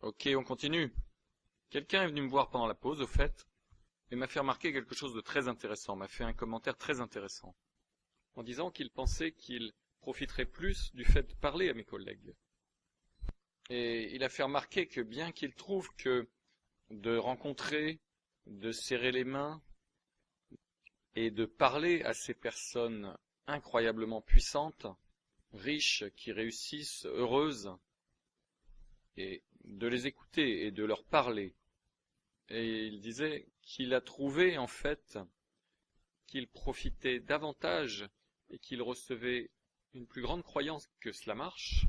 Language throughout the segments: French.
Ok, on continue. Quelqu'un est venu me voir pendant la pause, au fait, et m'a fait remarquer quelque chose de très intéressant, m'a fait un commentaire très intéressant, en disant qu'il pensait qu'il profiterait plus du fait de parler à mes collègues. Et il a fait remarquer que bien qu'il trouve que de rencontrer, de serrer les mains et de parler à ces personnes incroyablement puissantes, riches, qui réussissent, heureuses, et de les écouter et de leur parler. Et il disait qu'il a trouvé en fait qu'il profitait davantage et qu'il recevait une plus grande croyance que cela marche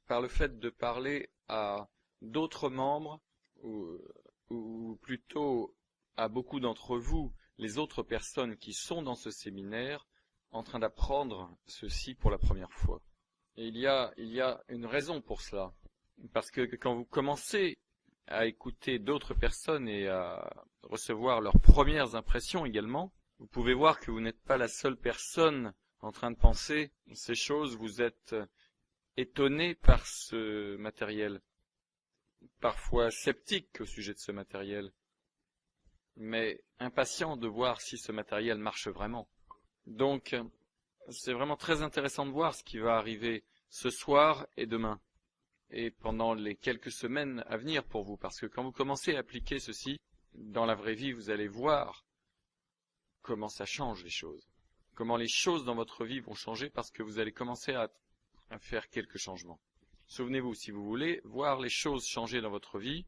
par le fait de parler à d'autres membres ou plutôt à beaucoup d'entre vous, les autres personnes qui sont dans ce séminaire en train d'apprendre ceci pour la première fois. Et il y a une raison pour cela. Parce que quand vous commencez à écouter d'autres personnes et à recevoir leurs premières impressions également, vous pouvez voir que vous n'êtes pas la seule personne en train de penser ces choses. Vous êtes étonné par ce matériel, parfois sceptique au sujet de ce matériel, mais impatient de voir si ce matériel marche vraiment. Donc, c'est vraiment très intéressant de voir ce qui va arriver ce soir et demain, et pendant les quelques semaines à venir pour vous, parce que quand vous commencez à appliquer ceci dans la vraie vie, vous allez voir comment ça change les choses, comment les choses dans votre vie vont changer, parce que vous allez commencer à faire quelques changements. Souvenez-vous, si vous voulez voir les choses changer dans votre vie,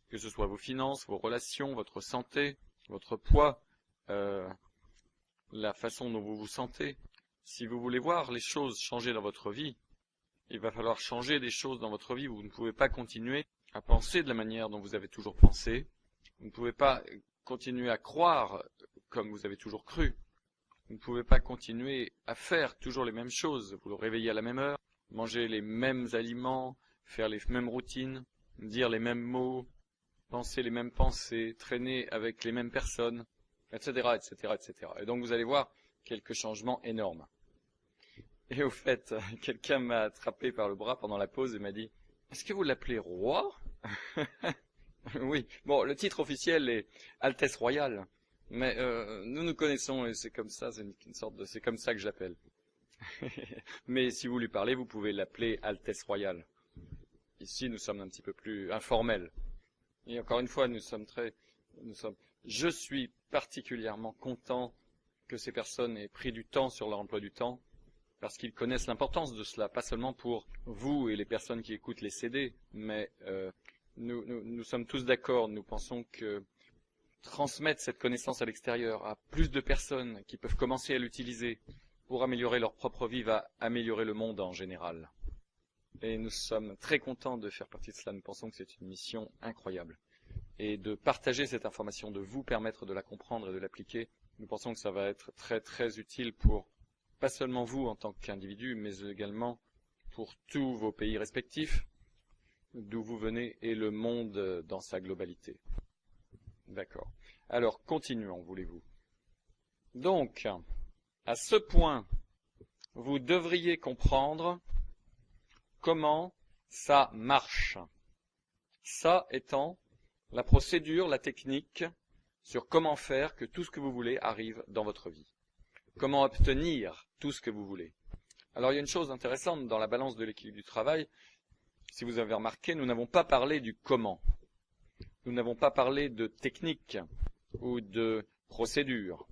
que ce soit vos finances, vos relations, votre santé, votre poids, la façon dont vous vous sentez, si vous voulez voir les choses changer dans votre vie, il va falloir changer des choses dans votre vie. Vous ne pouvez pas continuer à penser de la manière dont vous avez toujours pensé. Vous ne pouvez pas continuer à croire comme vous avez toujours cru. Vous ne pouvez pas continuer à faire toujours les mêmes choses. Vous le réveillez à la même heure, manger les mêmes aliments, faire les mêmes routines, dire les mêmes mots, penser les mêmes pensées, traîner avec les mêmes personnes, etc., etc., etc. Et donc vous allez voir quelques changements énormes. Et au fait, quelqu'un m'a attrapé par le bras pendant la pause et m'a dit « Est-ce que vous l'appelez roi ?» Oui, bon, le titre officiel est Altesse Royale, mais nous nous connaissons et c'est comme ça, c'est une sorte de, c'est comme ça que je l'appelle. Mais si vous lui parlez, vous pouvez l'appeler Altesse Royale. Ici, nous sommes un petit peu plus informels. Et encore une fois, je suis particulièrement content que ces personnes aient pris du temps sur leur emploi du temps, parce qu'ils connaissent l'importance de cela, pas seulement pour vous et les personnes qui écoutent les CD, mais nous sommes tous d'accord, nous pensons que transmettre cette connaissance à l'extérieur à plus de personnes qui peuvent commencer à l'utiliser pour améliorer leur propre vie va améliorer le monde en général. Et nous sommes très contents de faire partie de cela, nous pensons que c'est une mission incroyable. Et de partager cette information, de vous permettre de la comprendre et de l'appliquer, nous pensons que ça va être très très utile pour pas seulement vous en tant qu'individu, mais également pour tous vos pays respectifs, d'où vous venez, et le monde dans sa globalité. D'accord. Alors, continuons, voulez-vous. Donc, à ce point, vous devriez comprendre comment ça marche. Ça étant la procédure, la technique sur comment faire que tout ce que vous voulez arrive dans votre vie. Comment obtenir tout ce que vous voulez. Alors il y a une chose intéressante dans la balance de l'équilibre du travail. Si vous avez remarqué, nous n'avons pas parlé du comment. Nous n'avons pas parlé de technique ou de procédure,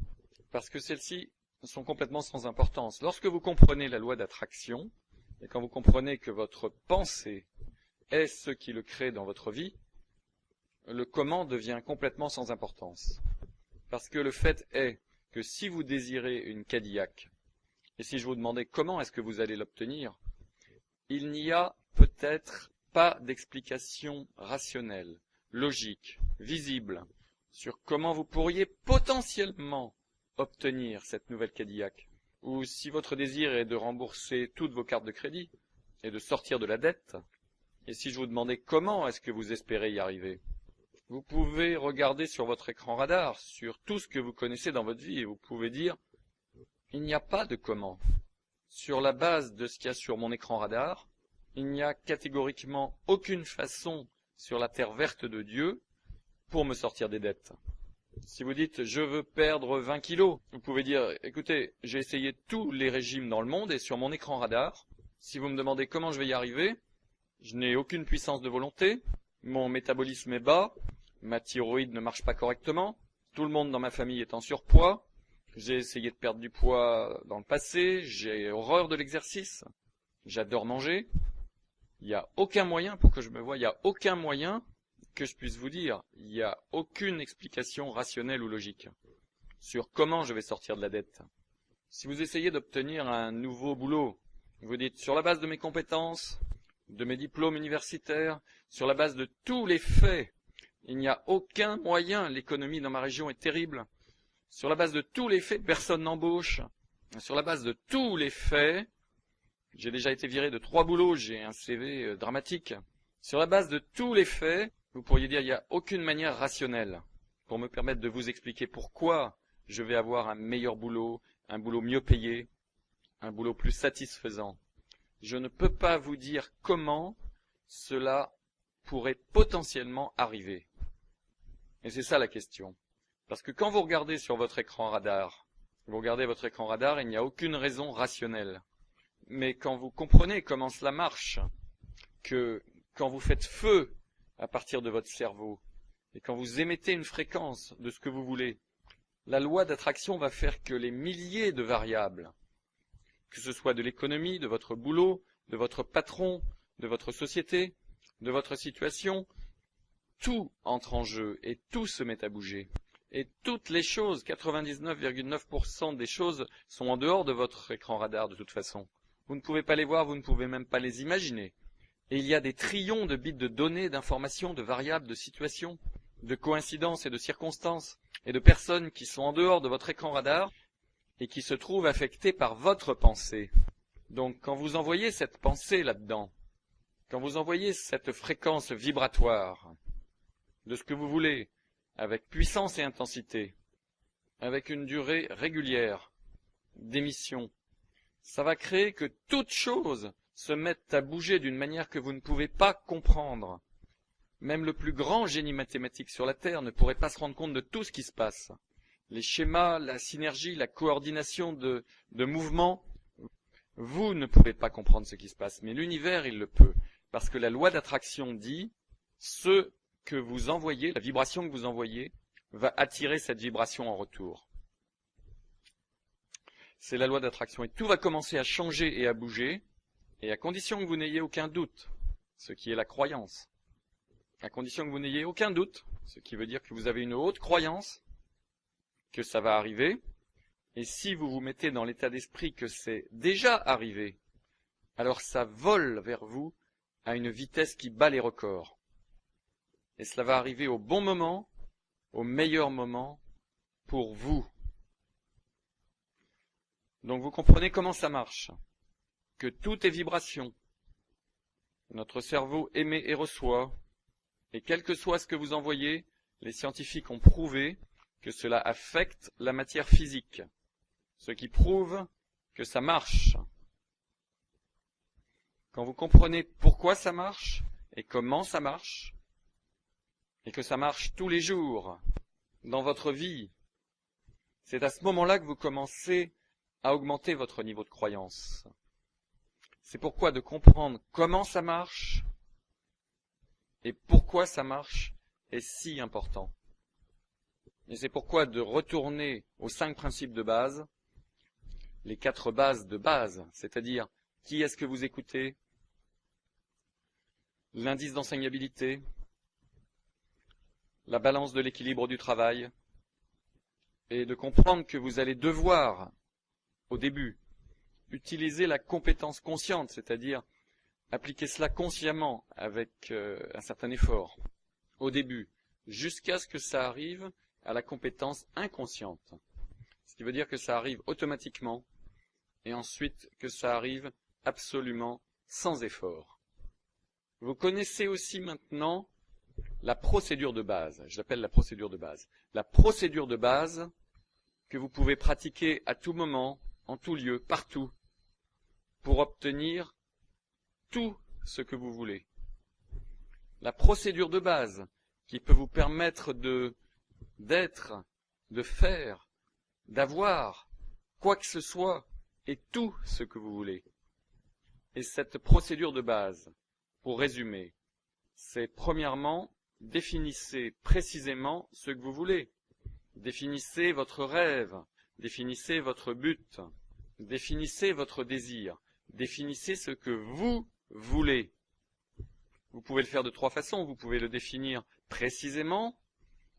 parce que celles-ci sont complètement sans importance. Lorsque vous comprenez la loi d'attraction, et quand vous comprenez que votre pensée est ce qui le crée dans votre vie, le comment devient complètement sans importance. Parce que le fait est que si vous désirez une Cadillac, et si je vous demandais comment est-ce que vous allez l'obtenir, il n'y a peut-être pas d'explication rationnelle, logique, visible, sur comment vous pourriez potentiellement obtenir cette nouvelle Cadillac. Ou si votre désir est de rembourser toutes vos cartes de crédit et de sortir de la dette, et si je vous demandais comment est-ce que vous espérez y arriver, vous pouvez regarder sur votre écran radar, sur tout ce que vous connaissez dans votre vie, et vous pouvez dire « Il n'y a pas de comment ». Sur la base de ce qu'il y a sur mon écran radar, il n'y a catégoriquement aucune façon sur la terre verte de Dieu pour me sortir des dettes. Si vous dites, je veux perdre 20 kilos, vous pouvez dire, écoutez, j'ai essayé tous les régimes dans le monde et sur mon écran radar, si vous me demandez comment je vais y arriver, je n'ai aucune puissance de volonté, mon métabolisme est bas, ma thyroïde ne marche pas correctement, tout le monde dans ma famille est en surpoids, j'ai essayé de perdre du poids dans le passé, j'ai horreur de l'exercice, j'adore manger, il n'y a aucun moyen pour que je me voie, il n'y a aucun moyen que je puisse vous dire, il n'y a aucune explication rationnelle ou logique sur comment je vais sortir de la dette. Si vous essayez d'obtenir un nouveau boulot, vous dites sur la base de mes compétences, de mes diplômes universitaires, sur la base de tous les faits, il n'y a aucun moyen, l'économie dans ma région est terrible. Sur la base de tous les faits, personne n'embauche. Sur la base de tous les faits, j'ai déjà été viré de 3 boulots, j'ai un CV dramatique. Sur la base de tous les faits, vous pourriez dire, il n'y a aucune manière rationnelle pour me permettre de vous expliquer pourquoi je vais avoir un meilleur boulot, un boulot mieux payé, un boulot plus satisfaisant. Je ne peux pas vous dire comment cela pourrait potentiellement arriver. Et c'est ça la question. Parce que quand vous regardez sur votre écran radar, il n'y a aucune raison rationnelle. Mais quand vous comprenez comment cela marche, que quand vous faites feu à partir de votre cerveau, et quand vous émettez une fréquence de ce que vous voulez, la loi d'attraction va faire que les milliers de variables, que ce soit de l'économie, de votre boulot, de votre patron, de votre société, de votre situation, tout entre en jeu et tout se met à bouger. Et toutes les choses, 99,9% des choses sont en dehors de votre écran radar de toute façon. Vous ne pouvez pas les voir, vous ne pouvez même pas les imaginer. Et il y a des trillions de bits de données, d'informations, de variables, de situations, de coïncidences et de circonstances, et de personnes qui sont en dehors de votre écran radar et qui se trouvent affectées par votre pensée. Donc quand vous envoyez cette pensée là-dedans, quand vous envoyez cette fréquence vibratoire de ce que vous voulez, avec puissance et intensité, avec une durée régulière d'émission, ça va créer que toute chose se mettent à bouger d'une manière que vous ne pouvez pas comprendre. Même le plus grand génie mathématique sur la Terre ne pourrait pas se rendre compte de tout ce qui se passe. Les schémas, la synergie, la coordination de mouvements, vous ne pouvez pas comprendre ce qui se passe, mais l'univers, il le peut. Parce que la loi d'attraction dit, ce que vous envoyez, la vibration que vous envoyez, va attirer cette vibration en retour. C'est la loi d'attraction. Et tout va commencer à changer et à bouger, et à condition que vous n'ayez aucun doute, ce qui est la croyance. À condition que vous n'ayez aucun doute, ce qui veut dire que vous avez une haute croyance, que ça va arriver, et si vous vous mettez dans l'état d'esprit que c'est déjà arrivé, alors ça vole vers vous à une vitesse qui bat les records. Et cela va arriver au bon moment, au meilleur moment, pour vous. Donc vous comprenez comment ça marche, que tout est vibration. Notre cerveau émet et reçoit, et quel que soit ce que vous envoyez, les scientifiques ont prouvé que cela affecte la matière physique, ce qui prouve que ça marche. Quand vous comprenez pourquoi ça marche et comment ça marche, et que ça marche tous les jours dans votre vie, c'est à ce moment-là que vous commencez à augmenter votre niveau de croyance. C'est pourquoi de comprendre comment ça marche et pourquoi ça marche est si important. Et c'est pourquoi de retourner aux 5 principes de base, les 4 bases de base, c'est-à-dire qui est-ce que vous écoutez, l'indice d'enseignabilité, la balance de l'équilibre du travail, et de comprendre que vous allez devoir, au début, utiliser la compétence consciente, c'est-à-dire appliquer cela consciemment avec un certain effort, au début, jusqu'à ce que ça arrive à la compétence inconsciente. Ce qui veut dire que ça arrive automatiquement, et ensuite que ça arrive absolument sans effort. Vous connaissez aussi maintenant la procédure de base, je l'appelle la procédure de base. La procédure de base que vous pouvez pratiquer à tout moment, en tout lieu, partout, pour obtenir tout ce que vous voulez. la procédure de base qui peut vous permettre d'être, de faire, d'avoir quoi que ce soit et tout ce que vous voulez. Et cette procédure de base, pour résumer, c'est premièrement, définissez précisément ce que vous voulez. Définissez votre rêve, définissez votre but, définissez votre désir, définissez ce que vous voulez. Vous pouvez le faire de trois façons. Vous pouvez le définir précisément,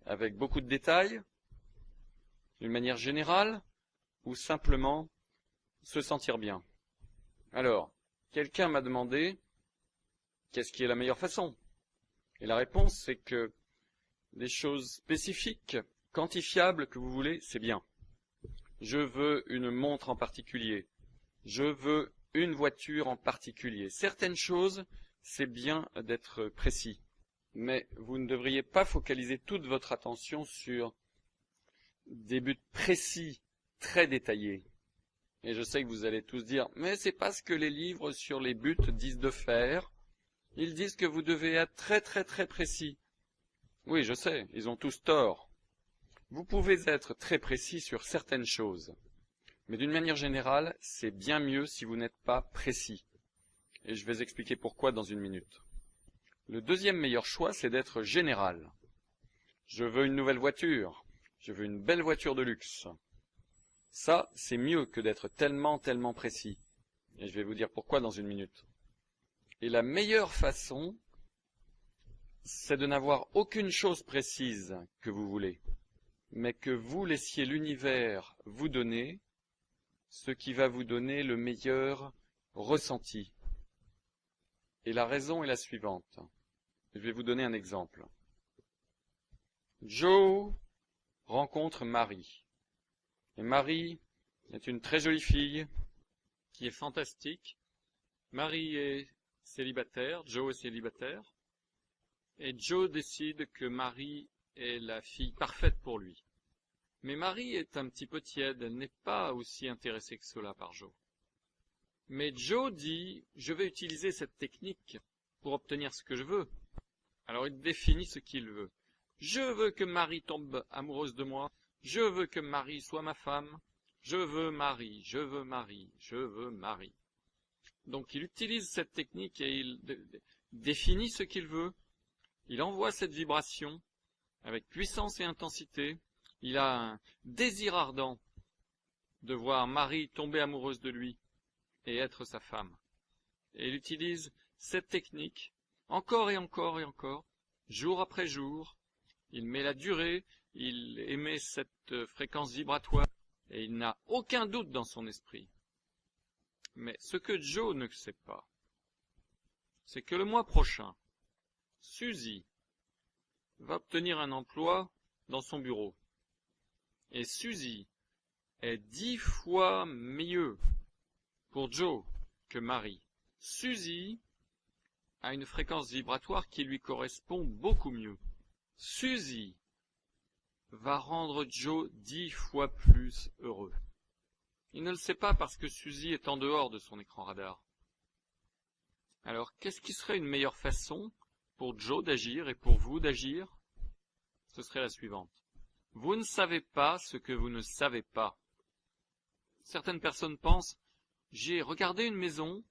avec beaucoup de détails, d'une manière générale, ou simplement se sentir bien. Alors, quelqu'un m'a demandé qu'est-ce qui est la meilleure façon. Et la réponse, c'est que des choses spécifiques, quantifiables que vous voulez, c'est bien. Je veux une montre en particulier. Je veux une voiture en particulier. Certaines choses, c'est bien d'être précis. Mais vous ne devriez pas focaliser toute votre attention sur des buts précis, très détaillés. Et je sais que vous allez tous dire, mais c'est pas ce que les livres sur les buts disent de faire. Ils disent que vous devez être très très très précis. Oui, je sais, ils ont tous tort. Vous pouvez être très précis sur certaines choses. Mais d'une manière générale, c'est bien mieux si vous n'êtes pas précis. Et je vais expliquer pourquoi dans une minute. Le deuxième meilleur choix, c'est d'être général. Je veux une nouvelle voiture. Je veux une belle voiture de luxe. Ça, c'est mieux que d'être tellement précis. Et je vais vous dire pourquoi dans une minute. Et la meilleure façon, c'est de n'avoir aucune chose précise que vous voulez, mais que vous laissiez l'univers vous donner ce qui va vous donner le meilleur ressenti. Et la raison est la suivante. Je vais vous donner un exemple. Joe rencontre Marie. Et Marie est une très jolie fille qui est fantastique. Marie est célibataire, Joe est célibataire. Et Joe décide que Marie est la fille parfaite pour lui. Mais Marie est un petit peu tiède, elle n'est pas aussi intéressée que cela par Joe. Mais Joe dit, je vais utiliser cette technique pour obtenir ce que je veux. Alors il définit ce qu'il veut. Je veux que Marie tombe amoureuse de moi, je veux que Marie soit ma femme, je veux Marie, je veux Marie, je veux Marie. Donc il utilise cette technique et il définit ce qu'il veut. Il envoie cette vibration avec puissance et intensité. Il a un désir ardent de voir Marie tomber amoureuse de lui et être sa femme. Et il utilise cette technique encore et encore et encore, jour après jour. Il met la durée, il émet cette fréquence vibratoire et il n'a aucun doute dans son esprit. Mais ce que Joe ne sait pas, c'est que le mois prochain, Suzy va obtenir un emploi dans son bureau. Et Suzy est 10 fois mieux pour Joe que Marie. Suzy a une fréquence vibratoire qui lui correspond beaucoup mieux. Suzy va rendre Joe 10 fois plus heureux. Il ne le sait pas parce que Suzy est en dehors de son écran radar. Alors, qu'est-ce qui serait une meilleure façon pour Joe d'agir et pour vous d'agir? Ce serait la suivante. Vous ne savez pas ce que vous ne savez pas. Certaines personnes pensent, j'ai regardé une maison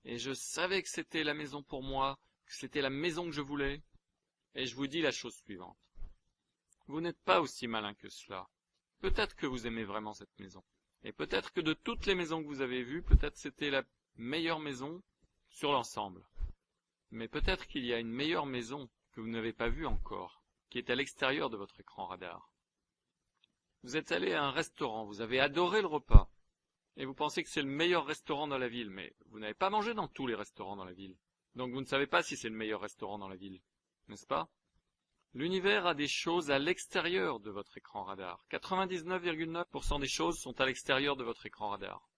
et je savais que c'était la maison pour moi, que c'était la maison que je voulais. Et je vous dis la chose suivante. Vous n'êtes pas aussi malin que cela. Peut-être que vous aimez vraiment cette maison. Et peut-être que de toutes les maisons que vous avez vues, peut-être c'était la meilleure maison sur l'ensemble. Mais peut-être qu'il y a une meilleure maison que vous n'avez pas vue encore, qui est à l'extérieur de votre écran radar. Vous êtes allé à un restaurant, vous avez adoré le repas, et vous pensez que c'est le meilleur restaurant dans la ville, mais vous n'avez pas mangé dans tous les restaurants dans la ville. Donc vous ne savez pas si c'est le meilleur restaurant dans la ville, n'est-ce pas? L'univers a des choses à l'extérieur de votre écran radar. 99,9% des choses sont à l'extérieur de votre écran radar.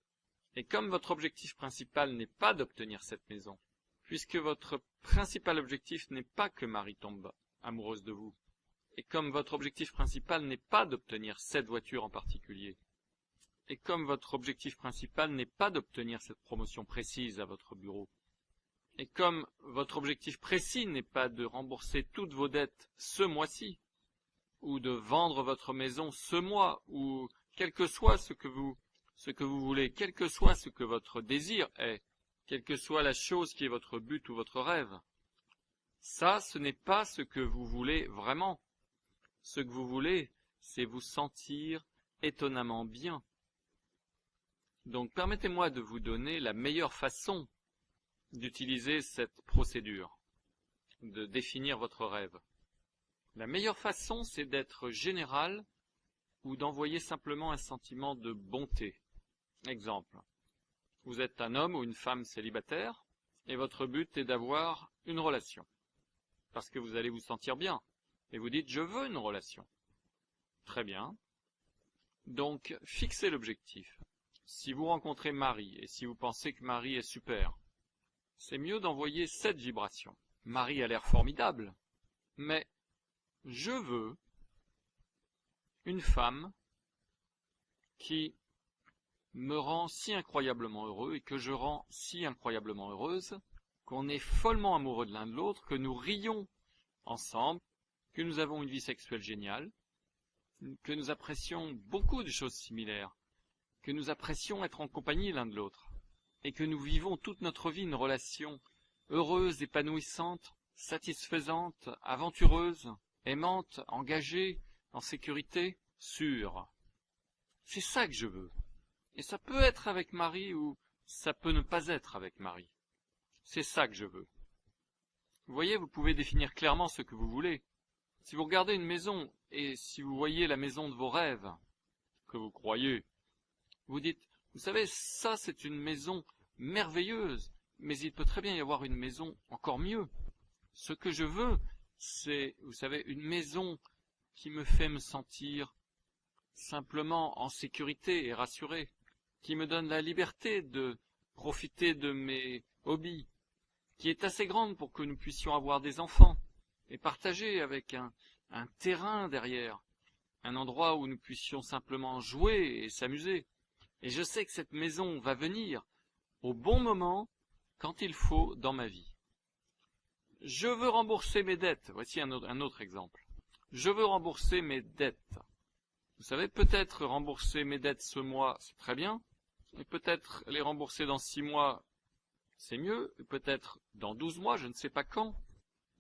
Et comme votre objectif principal n'est pas d'obtenir cette maison, puisque votre principal objectif n'est pas que Marie tombe amoureuse de vous, et comme votre objectif principal n'est pas d'obtenir cette voiture en particulier, et comme votre objectif principal n'est pas d'obtenir cette promotion précise à votre bureau, Et comme votre objectif précis n'est pas de rembourser toutes vos dettes ce mois-ci, ou de vendre votre maison ce mois, ou quel que soit ce que vous voulez, quel que soit ce que votre désir est, quelle que soit la chose qui est votre but ou votre rêve, ça, ce n'est pas ce que vous voulez vraiment. Ce que vous voulez, c'est vous sentir étonnamment bien. Donc, permettez-moi de vous donner la meilleure façon d'utiliser cette procédure, de définir votre rêve. La meilleure façon, c'est d'être général ou d'envoyer simplement un sentiment de bonté. Exemple, vous êtes un homme ou une femme célibataire et votre but est d'avoir une relation. Parce que vous allez vous sentir bien. Et vous dites, je veux une relation. Très bien. Donc, fixez l'objectif. Si vous rencontrez Marie et si vous pensez que Marie est super, c'est mieux d'envoyer cette vibration. Marie a l'air formidable, mais je veux une femme qui me rend si incroyablement heureux et que je rends si incroyablement heureuse qu'on est follement amoureux de l'un de l'autre, que nous rions ensemble, que nous avons une vie sexuelle géniale, que nous apprécions beaucoup de choses similaires, que nous apprécions être en compagnie l'un de l'autre, et que nous vivons toute notre vie une relation heureuse, épanouissante, satisfaisante, aventureuse, aimante, engagée, en sécurité, sûre. C'est ça que je veux. Et ça peut être avec Marie ou ça peut ne pas être avec Marie. C'est ça que je veux. Vous voyez, vous pouvez définir clairement ce que vous voulez. Si vous regardez une maison et si vous voyez la maison de vos rêves, que vous croyez, vous dites, vous savez, ça c'est une maison merveilleuse, mais il peut très bien y avoir une maison encore mieux. Ce que je veux, c'est, vous savez, une maison qui me fait me sentir simplement en sécurité et rassuré, qui me donne la liberté de profiter de mes hobbies, qui est assez grande pour que nous puissions avoir des enfants et partager avec un terrain derrière, un endroit où nous puissions simplement jouer et s'amuser. Et je sais que cette maison va venir au bon moment, quand il faut, dans ma vie. Je veux rembourser mes dettes. Voici un autre exemple. Je veux rembourser mes dettes. Vous savez, peut-être rembourser mes dettes ce mois, c'est très bien, et peut-être les rembourser dans 6 mois, c'est mieux, et peut-être dans 12 mois, je ne sais pas quand,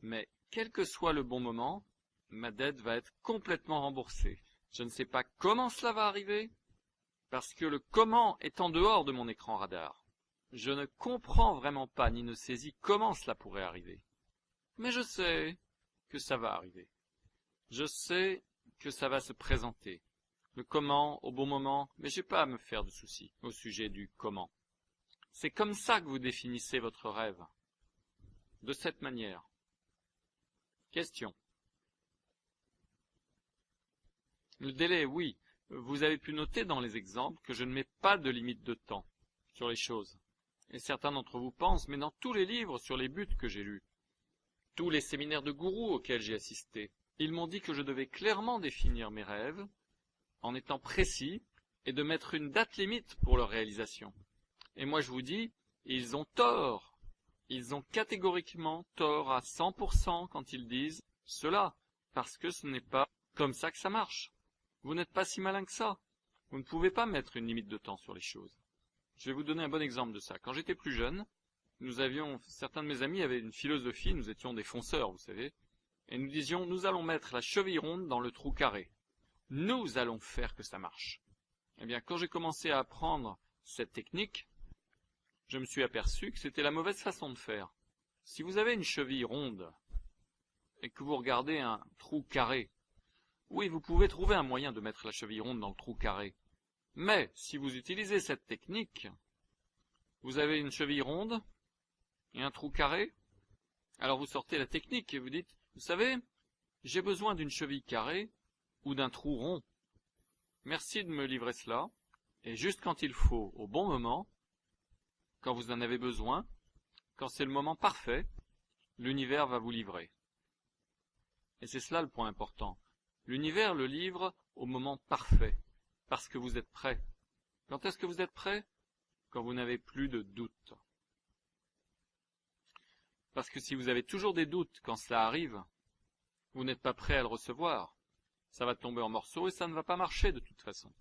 mais quel que soit le bon moment, ma dette va être complètement remboursée. Je ne sais pas comment cela va arriver, parce que le comment est en dehors de mon écran radar. Je ne comprends vraiment pas ni ne saisis comment cela pourrait arriver. Mais je sais que ça va arriver. Je sais que ça va se présenter. Le comment au bon moment, mais j'ai pas à me faire de soucis au sujet du comment. C'est comme ça que vous définissez votre rêve. De cette manière. Question. Le délai, oui. Vous avez pu noter dans les exemples que je ne mets pas de limite de temps sur les choses. Et certains d'entre vous pensent, mais dans tous les livres sur les buts que j'ai lus, tous les séminaires de gourous auxquels j'ai assisté, ils m'ont dit que je devais clairement définir mes rêves, en étant précis, et de mettre une date limite pour leur réalisation. Et moi je vous dis, ils ont tort. Ils ont catégoriquement tort à 100% quand ils disent cela, parce que ce n'est pas comme ça que ça marche. Vous n'êtes pas si malin que ça. Vous ne pouvez pas mettre une limite de temps sur les choses. Je vais vous donner un bon exemple de ça. Quand j'étais plus jeune, certains de mes amis avaient une philosophie, nous étions des fonceurs, vous savez, et nous disions, nous allons mettre la cheville ronde dans le trou carré. Nous allons faire que ça marche. Eh bien, quand j'ai commencé à apprendre cette technique, je me suis aperçu que c'était la mauvaise façon de faire. Si vous avez une cheville ronde et que vous regardez un trou carré, oui, vous pouvez trouver un moyen de mettre la cheville ronde dans le trou carré. Mais si vous utilisez cette technique, vous avez une cheville ronde et un trou carré, alors vous sortez la technique et vous dites, vous savez, j'ai besoin d'une cheville carrée ou d'un trou rond. Merci de me livrer cela, et juste quand il faut, au bon moment, quand vous en avez besoin, quand c'est le moment parfait, l'univers va vous livrer. Et c'est cela le point important. L'univers le livre au moment parfait, parce que vous êtes prêt. Quand est-ce que vous êtes prêt? Quand vous n'avez plus de doute. Parce que si vous avez toujours des doutes quand cela arrive, vous n'êtes pas prêt à le recevoir. Ça va tomber en morceaux et ça ne va pas marcher de toute façon.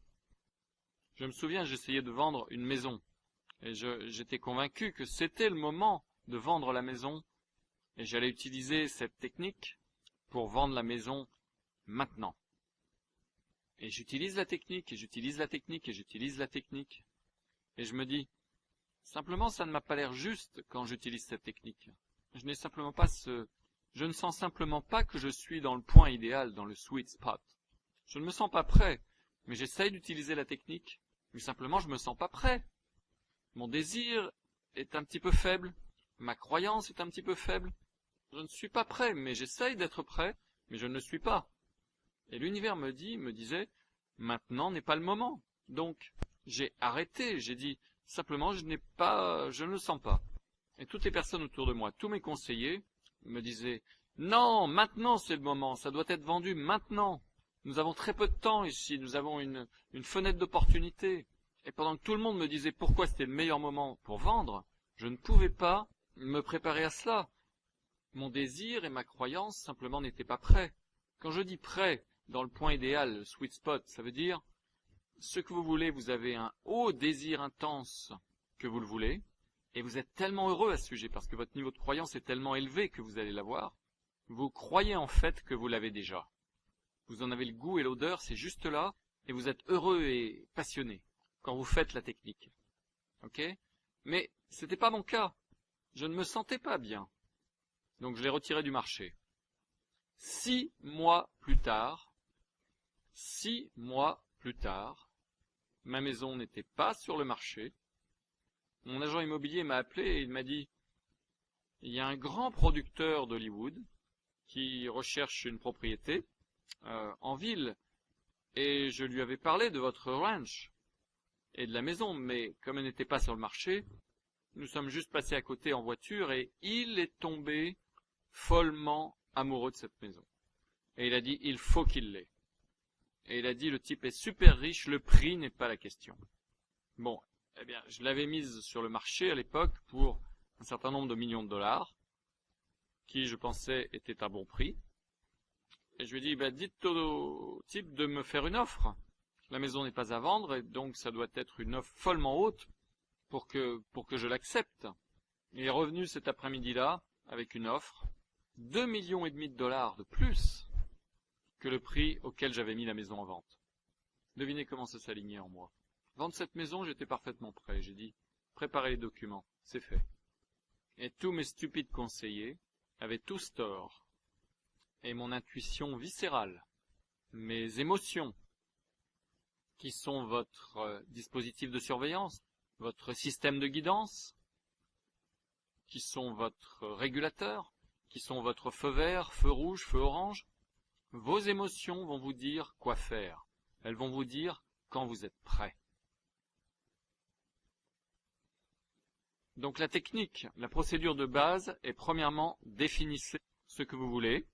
Je me souviens, j'essayais de vendre une maison. Et j'étais convaincu que c'était le moment de vendre la maison. Et j'allais utiliser cette technique pour vendre la maison maintenant. Et j'utilise la technique, et j'utilise la technique, et j'utilise la technique. Et je me dis, simplement ça ne m'a pas l'air juste quand j'utilise cette technique. Je ne sens simplement pas que je suis dans le point idéal, dans le sweet spot. Je ne me sens pas prêt, mais j'essaye d'utiliser la technique, mais simplement je me sens pas prêt. Mon désir est un petit peu faible, ma croyance est un petit peu faible. Je ne suis pas prêt, mais j'essaye d'être prêt, mais je ne le suis pas. Et l'univers me disait, maintenant n'est pas le moment. Donc, j'ai arrêté, j'ai dit, simplement je ne le sens pas. Et toutes les personnes autour de moi, tous mes conseillers, me disaient, non, maintenant c'est le moment, ça doit être vendu maintenant. Nous avons très peu de temps ici, nous avons une fenêtre d'opportunité. Et pendant que tout le monde me disait pourquoi c'était le meilleur moment pour vendre, je ne pouvais pas me préparer à cela. Mon désir et ma croyance simplement n'étaient pas prêts. Quand je dis prêt, dans le point idéal, le sweet spot, ça veut dire ce que vous voulez, vous avez un haut désir intense que vous le voulez, et vous êtes tellement heureux à ce sujet parce que votre niveau de croyance est tellement élevé que vous allez l'avoir. Vous croyez en fait que vous l'avez déjà. Vous en avez le goût et l'odeur, c'est juste là, et vous êtes heureux et passionné quand vous faites la technique. Ok? Mais c'était pas mon cas. Je ne me sentais pas bien. Donc je l'ai retiré du marché. 6 mois plus tard, ma maison n'était pas sur le marché. Mon agent immobilier m'a appelé et il m'a dit, il y a un grand producteur d'Hollywood qui recherche une propriété en ville et je lui avais parlé de votre ranch et de la maison, mais comme elle n'était pas sur le marché, nous sommes juste passés à côté en voiture et il est tombé follement amoureux de cette maison. Et il a dit, il faut qu'il l'ait. Et il a dit, le type est super riche, le prix n'est pas la question. Bon, eh bien, je l'avais mise sur le marché à l'époque pour un certain nombre de millions de dollars, qui, je pensais, était à bon prix. Et je lui ai dit, dites au type de me faire une offre. La maison n'est pas à vendre, et donc ça doit être une offre follement haute pour que je l'accepte. Il est revenu cet après-midi-là avec une offre, 2,5 millions de dollars de plus que le prix auquel j'avais mis la maison en vente. Devinez comment ça s'alignait en moi. Vendre cette maison, j'étais parfaitement prêt. J'ai dit, préparez les documents, c'est fait. Et tous mes stupides conseillers avaient tous tort. Et mon intuition viscérale, mes émotions, qui sont votre dispositif de surveillance, votre système de guidance, qui sont votre régulateur, qui sont votre feu vert, feu rouge, feu orange, vos émotions vont vous dire quoi faire. Elles vont vous dire quand vous êtes prêt. Donc la technique, la procédure de base est premièrement définissez ce que vous voulez.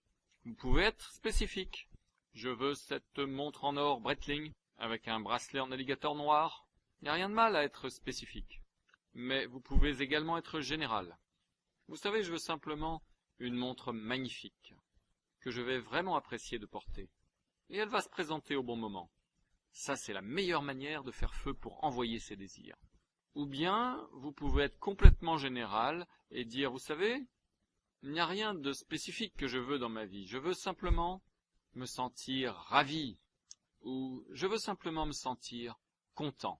Vous pouvez être spécifique. Je veux cette montre en or Breitling avec un bracelet en alligator noir. Il n'y a rien de mal à être spécifique. Mais vous pouvez également être général. Vous savez, je veux simplement une montre magnifique que je vais vraiment apprécier de porter. Et elle va se présenter au bon moment. Ça, c'est la meilleure manière de faire feu pour envoyer ses désirs. Ou bien, vous pouvez être complètement général et dire, vous savez, il n'y a rien de spécifique que je veux dans ma vie. Je veux simplement me sentir ravi. Ou je veux simplement me sentir content.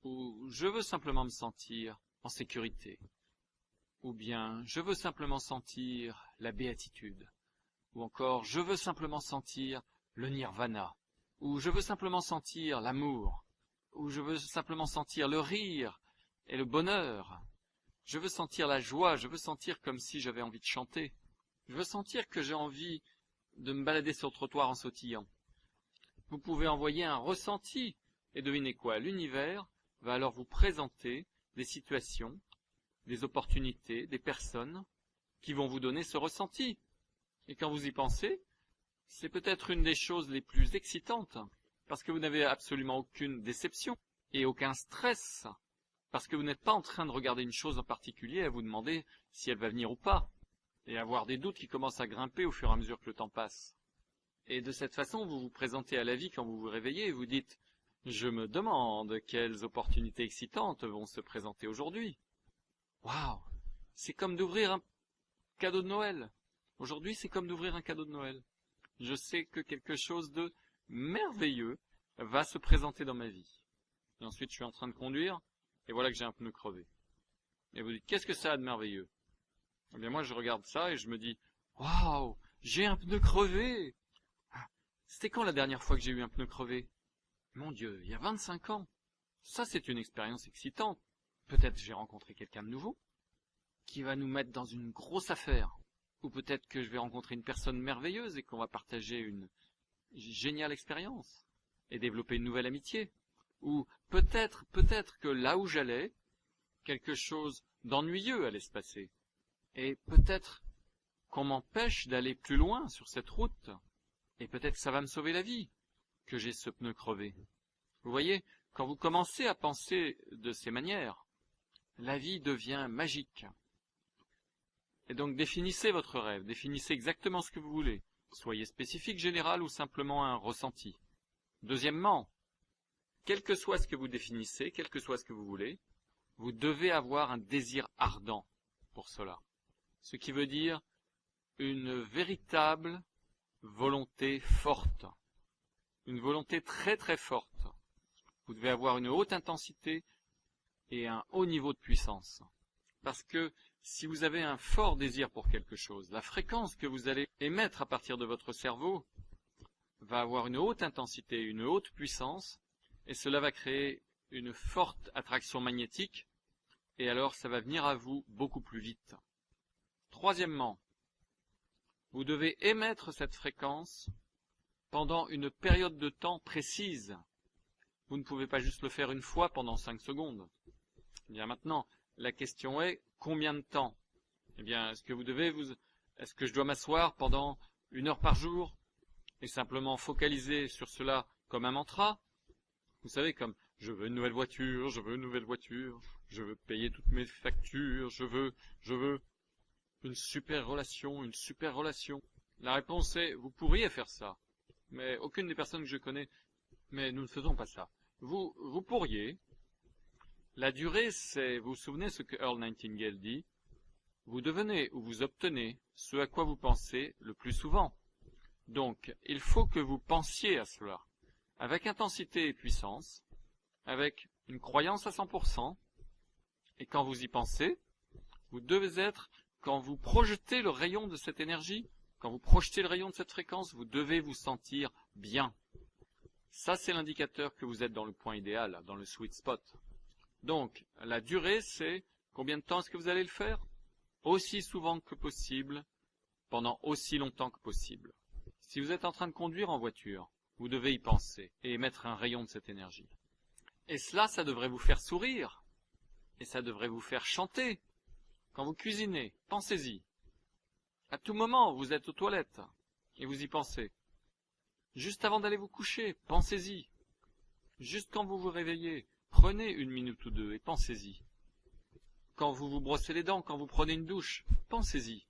Ou je veux simplement me sentir en sécurité. Ou bien, je veux simplement sentir la béatitude. Ou encore, je veux simplement sentir le nirvana. Ou je veux simplement sentir l'amour. Ou je veux simplement sentir le rire et le bonheur. Je veux sentir la joie, je veux sentir comme si j'avais envie de chanter. Je veux sentir que j'ai envie de me balader sur le trottoir en sautillant. Vous pouvez envoyer un ressenti, et devinez quoi, l'univers va alors vous présenter des situations, des opportunités, des personnes qui vont vous donner ce ressenti. Et quand vous y pensez, c'est peut-être une des choses les plus excitantes, parce que vous n'avez absolument aucune déception et aucun stress, parce que vous n'êtes pas en train de regarder une chose en particulier et à vous demander si elle va venir ou pas, et avoir des doutes qui commencent à grimper au fur et à mesure que le temps passe. Et de cette façon, vous vous présentez à la vie quand vous vous réveillez et vous dites « Je me demande quelles opportunités excitantes vont se présenter aujourd'hui. Waouh, c'est comme d'ouvrir un cadeau de Noël. Aujourd'hui, c'est comme d'ouvrir un cadeau de Noël. Je sais que quelque chose de merveilleux va se présenter dans ma vie. » Et ensuite, je suis en train de conduire, et voilà que j'ai un pneu crevé. Et vous dites, qu'est-ce que ça a de merveilleux? Eh bien, moi, je regarde ça et je me dis, waouh, j'ai un pneu crevé! C'était quand la dernière fois que j'ai eu un pneu crevé? Mon Dieu, il y a 25 ans. Ça, c'est une expérience excitante. Peut-être j'ai rencontré quelqu'un de nouveau qui va nous mettre dans une grosse affaire. Ou peut-être que je vais rencontrer une personne merveilleuse et qu'on va partager une géniale expérience et développer une nouvelle amitié. Ou peut-être que là où j'allais, quelque chose d'ennuyeux allait se passer. Et peut-être qu'on m'empêche d'aller plus loin sur cette route. Et peut-être que ça va me sauver la vie, que j'ai ce pneu crevé. Vous voyez, quand vous commencez à penser de ces manières, la vie devient magique. Et donc définissez votre rêve, définissez exactement ce que vous voulez. Soyez spécifique, général ou simplement un ressenti. Deuxièmement, quel que soit ce que vous définissez, quel que soit ce que vous voulez, vous devez avoir un désir ardent pour cela. Ce qui veut dire une véritable volonté forte. Une volonté très très forte. Vous devez avoir une haute intensité et un haut niveau de puissance. Parce que si vous avez un fort désir pour quelque chose, la fréquence que vous allez émettre à partir de votre cerveau va avoir une haute intensité, une haute puissance, et cela va créer une forte attraction magnétique, et alors ça va venir à vous beaucoup plus vite. Troisièmement, vous devez émettre cette fréquence pendant une période de temps précise. Vous ne pouvez pas juste le faire une fois pendant 5 secondes. Eh bien maintenant, la question est, combien de temps? Eh bien, est-ce que je dois m'asseoir pendant 1 heure par jour et simplement focaliser sur cela comme un mantra? Vous savez, comme je veux une nouvelle voiture, je veux une nouvelle voiture, je veux payer toutes mes factures, je veux une super relation, une super relation. La réponse est, vous pourriez faire ça, mais aucune des personnes que je connais, mais nous ne faisons pas ça. Vous pourriez. La durée, c'est, vous vous souvenez ce que Earl Nightingale dit, vous devenez ou vous obtenez ce à quoi vous pensez le plus souvent. Donc, il faut que vous pensiez à cela, avec intensité et puissance, avec une croyance à 100%, et quand vous y pensez, vous devez être, quand vous projetez le rayon de cette énergie, quand vous projetez le rayon de cette fréquence, vous devez vous sentir bien. Ça, c'est l'indicateur que vous êtes dans le point idéal, dans le sweet spot. Donc, la durée, c'est combien de temps est-ce que vous allez le faire? Aussi souvent que possible, pendant aussi longtemps que possible. Si vous êtes en train de conduire en voiture, vous devez y penser et émettre un rayon de cette énergie. Et cela, ça devrait vous faire sourire. Et ça devrait vous faire chanter. Quand vous cuisinez, pensez-y. À tout moment, vous êtes aux toilettes et vous y pensez. Juste avant d'aller vous coucher, pensez-y. Juste quand vous vous réveillez, prenez 1 minute ou 2 et pensez-y. Quand vous vous brossez les dents, quand vous prenez une douche, pensez-y.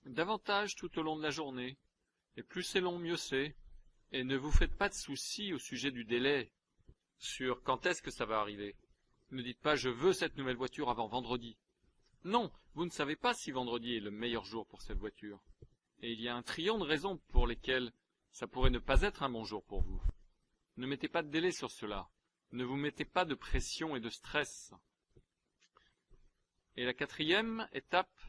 Davantage tout au long de la journée. Et plus c'est long, mieux c'est. Et ne vous faites pas de soucis au sujet du délai, sur quand est-ce que ça va arriver. Ne dites pas « je veux cette nouvelle voiture avant vendredi ». Non, vous ne savez pas si vendredi est le meilleur jour pour cette voiture. Et il y a un trillion de raisons pour lesquelles ça pourrait ne pas être un bon jour pour vous. Ne mettez pas de délai sur cela. Ne vous mettez pas de pression et de stress. Et la 4e étape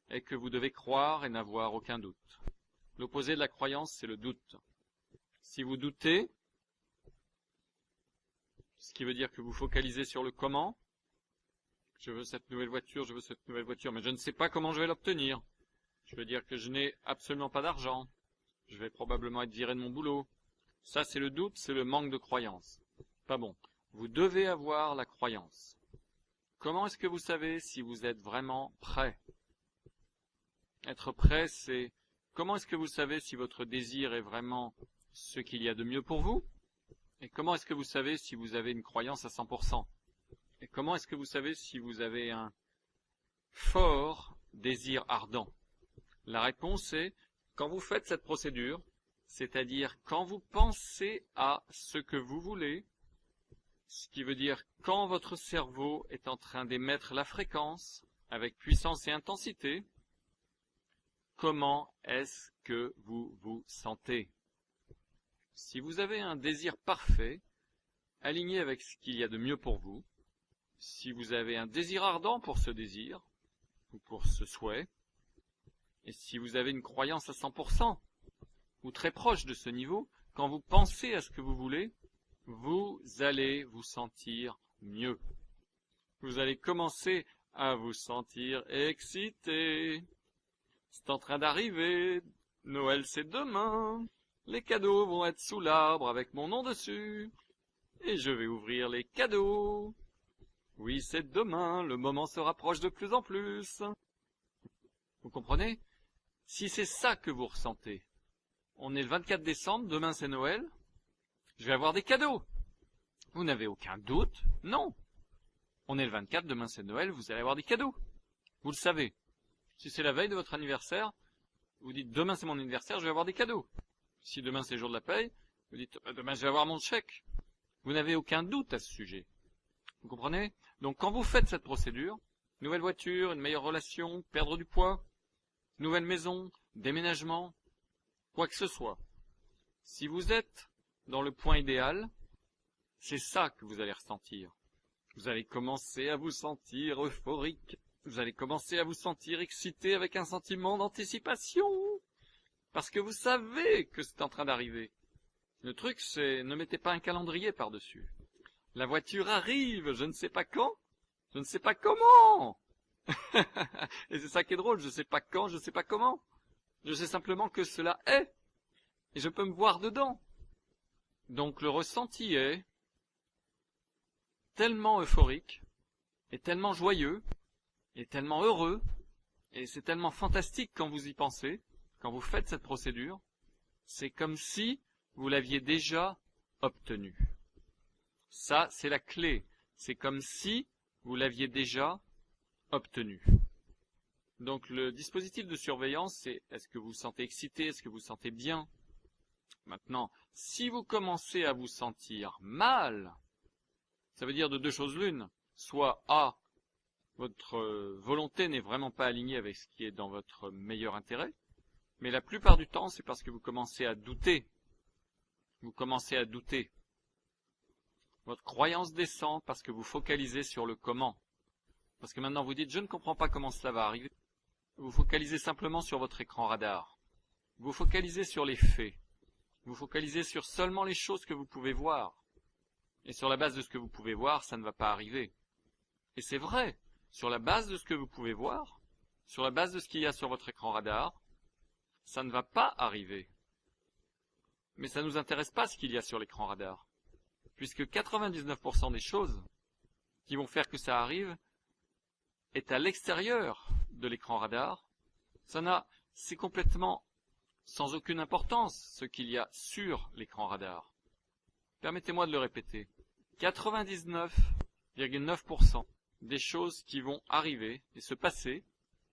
est que vous devez croire et n'avoir aucun doute. L'opposé de la croyance, c'est le doute. Si vous doutez, ce qui veut dire que vous focalisez sur le comment, je veux cette nouvelle voiture, je veux cette nouvelle voiture, mais je ne sais pas comment je vais l'obtenir. Je veux dire que je n'ai absolument pas d'argent. Je vais probablement être viré de mon boulot. Ça, c'est le doute, c'est le manque de croyance. Pas bon. Vous devez avoir la croyance. Comment est-ce que vous savez si vous êtes vraiment prêt? Être prêt, c'est... Comment est-ce que vous savez si votre désir est vraiment ce qu'il y a de mieux pour vous? Et comment est-ce que vous savez si vous avez une croyance à 100%? Et comment est-ce que vous savez si vous avez un fort désir ardent? La réponse est quand vous faites cette procédure, c'est-à-dire quand vous pensez à ce que vous voulez, ce qui veut dire quand votre cerveau est en train d'émettre la fréquence avec puissance et intensité, comment est-ce que vous vous sentez? Si vous avez un désir parfait, aligné avec ce qu'il y a de mieux pour vous, si vous avez un désir ardent pour ce désir, ou pour ce souhait, et si vous avez une croyance à 100%, ou très proche de ce niveau, quand vous pensez à ce que vous voulez, vous allez vous sentir mieux. Vous allez commencer à vous sentir excité. C'est en train d'arriver. Noël, c'est demain. Les cadeaux vont être sous l'arbre avec mon nom dessus. Et je vais ouvrir les cadeaux. Oui, c'est demain. Le moment se rapproche de plus en plus. Vous comprenez? Si c'est ça que vous ressentez, on est le 24 décembre, demain c'est Noël, je vais avoir des cadeaux. Vous n'avez aucun doute? Non. On est le 24, demain c'est Noël, vous allez avoir des cadeaux. Vous le savez. Si c'est la veille de votre anniversaire, vous dites demain c'est mon anniversaire, je vais avoir des cadeaux. Si demain c'est le jour de la paye, vous dites demain je vais avoir mon chèque. Vous n'avez aucun doute à ce sujet. Vous comprenez? Donc quand vous faites cette procédure, nouvelle voiture, une meilleure relation, perdre du poids, nouvelle maison, déménagement, quoi que ce soit. Si vous êtes dans le point idéal, c'est ça que vous allez ressentir. Vous allez commencer à vous sentir euphorique. Vous allez commencer à vous sentir excité avec un sentiment d'anticipation. Parce que vous savez que c'est en train d'arriver. Le truc, c'est ne mettez pas un calendrier par-dessus. La voiture arrive, je ne sais pas quand, je ne sais pas comment. Et c'est ça qui est drôle, je ne sais pas quand, je ne sais pas comment. Je sais simplement que cela est. Et je peux me voir dedans. Donc le ressenti est tellement euphorique, et tellement joyeux, et tellement heureux, et c'est tellement fantastique quand vous y pensez, quand vous faites cette procédure, c'est comme si vous l'aviez déjà obtenu. Ça, c'est la clé. C'est comme si vous l'aviez déjà obtenu. Donc le dispositif de surveillance, c'est est-ce que vous vous sentez excité, est-ce que vous vous sentez bien? Maintenant, si vous commencez à vous sentir mal, ça veut dire de deux choses l'une. Soit A, votre volonté n'est vraiment pas alignée avec ce qui est dans votre meilleur intérêt, mais la plupart du temps, c'est parce que vous commencez à douter. Vous commencez à douter. Votre croyance descend parce que vous focalisez sur le comment. Parce que maintenant vous dites, je ne comprends pas comment cela va arriver. Vous focalisez simplement sur votre écran radar. Vous focalisez sur les faits. Vous focalisez sur seulement les choses que vous pouvez voir. Et sur la base de ce que vous pouvez voir, ça ne va pas arriver. Et c'est vrai, sur la base de ce que vous pouvez voir, sur la base de ce qu'il y a sur votre écran radar, ça ne va pas arriver. Mais ça ne nous intéresse pas ce qu'il y a sur l'écran radar. Puisque 99% des choses qui vont faire que ça arrive est à l'extérieur de l'écran radar. C'est complètement sans aucune importance ce qu'il y a sur l'écran radar. Permettez-moi de le répéter. 99,9% des choses qui vont arriver et se passer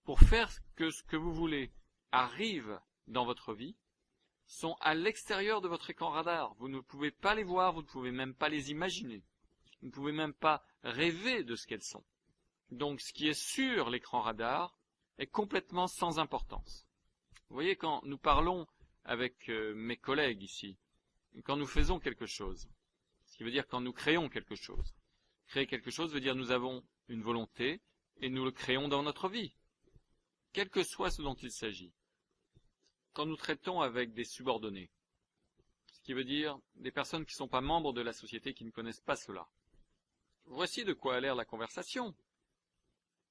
pour faire que ce que vous voulez arrive dans votre vie sont à l'extérieur de votre écran radar. Vous ne pouvez pas les voir, vous ne pouvez même pas les imaginer. Vous ne pouvez même pas rêver de ce qu'elles sont. Donc ce qui est sur l'écran radar est complètement sans importance. Vous voyez, quand nous parlons avec mes collègues ici, quand nous faisons quelque chose, ce qui veut dire quand nous créons quelque chose. Créer quelque chose veut dire nous avons une volonté et nous le créons dans notre vie, quel que soit ce dont il s'agit. Quand nous traitons avec des subordonnés, ce qui veut dire des personnes qui ne sont pas membres de la société, qui ne connaissent pas cela. Voici de quoi a l'air la conversation.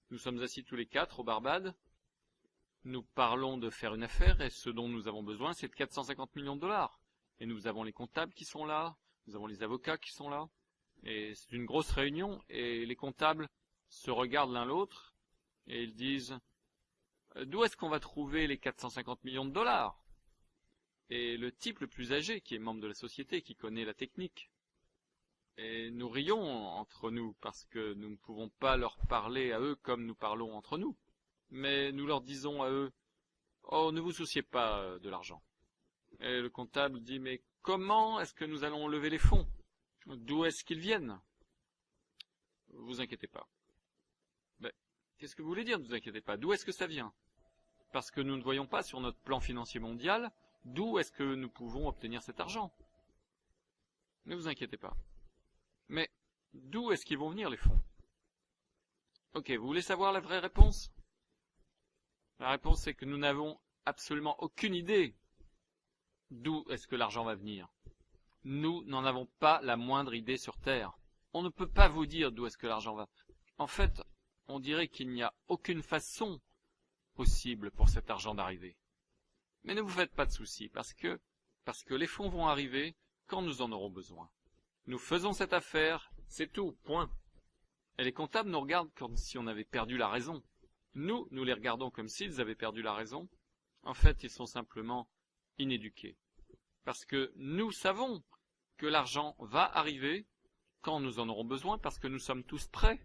Nous sommes assis tous les quatre au Barbade, nous parlons de faire une affaire et ce dont nous avons besoin c'est de 450 millions de dollars. Et nous avons les comptables qui sont là, nous avons les avocats qui sont là, et c'est une grosse réunion et les comptables se regardent l'un l'autre et ils disent d'où est-ce qu'on va trouver les 450 millions de dollars? Et le type le plus âgé, qui est membre de la société, qui connaît la technique, et nous rions entre nous, parce que nous ne pouvons pas leur parler à eux comme nous parlons entre nous. Mais nous leur disons à eux, oh, ne vous souciez pas de l'argent. Et le comptable dit, mais comment est-ce que nous allons lever les fonds? D'où est-ce qu'ils viennent? Vous inquiétez pas. Ben, qu'est-ce que vous voulez dire, ne vous inquiétez pas? D'où est-ce que ça vient? Parce que nous ne voyons pas sur notre plan financier mondial d'où est-ce que nous pouvons obtenir cet argent. Ne vous inquiétez pas. Mais d'où est-ce qu'ils vont venir les fonds? Ok, vous voulez savoir la vraie réponse? La réponse c'est que nous n'avons absolument aucune idée d'où est-ce que l'argent va venir. Nous n'en avons pas la moindre idée sur Terre. On ne peut pas vous dire d'où est-ce que l'argent va. En fait, on dirait qu'il n'y a aucune façon possible pour cet argent d'arriver. Mais ne vous faites pas de soucis, parce que les fonds vont arriver quand nous en aurons besoin. Nous faisons cette affaire, c'est tout, point. Et les comptables nous regardent comme si on avait perdu la raison. Nous les regardons comme s'ils avaient perdu la raison. En fait, ils sont simplement inéduqués. Parce que nous savons que l'argent va arriver quand nous en aurons besoin, parce que nous sommes tous prêts.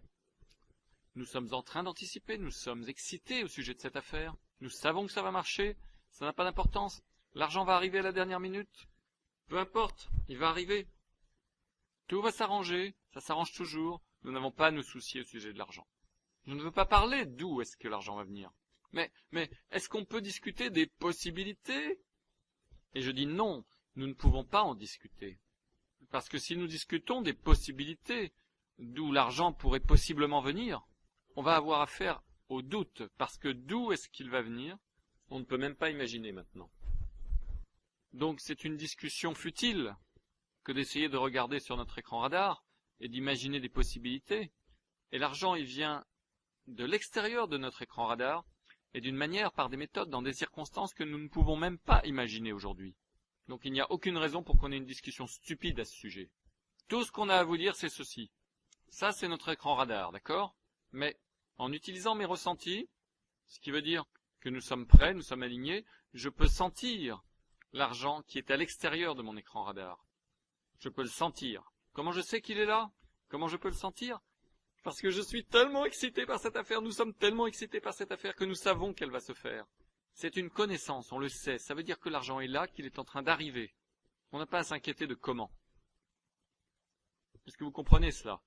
Nous sommes en train d'anticiper, nous sommes excités au sujet de cette affaire. Nous savons que ça va marcher, ça n'a pas d'importance. L'argent va arriver à la dernière minute. Peu importe, il va arriver. Tout va s'arranger, ça s'arrange toujours. Nous n'avons pas à nous soucier au sujet de l'argent. Je ne veux pas parler d'où est-ce que l'argent va venir. Mais est-ce qu'on peut discuter des possibilités? Et je dis non, nous ne pouvons pas en discuter. Parce que si nous discutons des possibilités d'où l'argent pourrait possiblement venir, on va avoir affaire au doute, parce que d'où est-ce qu'il va venir, on ne peut même pas imaginer maintenant. Donc c'est une discussion futile que d'essayer de regarder sur notre écran radar et d'imaginer des possibilités. Et l'argent, il vient de l'extérieur de notre écran radar, et d'une manière, par des méthodes, dans des circonstances que nous ne pouvons même pas imaginer aujourd'hui. Donc il n'y a aucune raison pour qu'on ait une discussion stupide à ce sujet. Tout ce qu'on a à vous dire, c'est ceci. Ça, c'est notre écran radar, d'accord? Mais en utilisant mes ressentis, ce qui veut dire que nous sommes prêts, nous sommes alignés, je peux sentir l'argent qui est à l'extérieur de mon écran radar. Je peux le sentir. Comment je sais qu'il est là? Comment je peux le sentir? Parce que je suis tellement excité par cette affaire, nous sommes tellement excités par cette affaire que nous savons qu'elle va se faire. C'est une connaissance, on le sait. Ça veut dire que l'argent est là, qu'il est en train d'arriver. On n'a pas à s'inquiéter de comment. Est-ce que vous comprenez cela?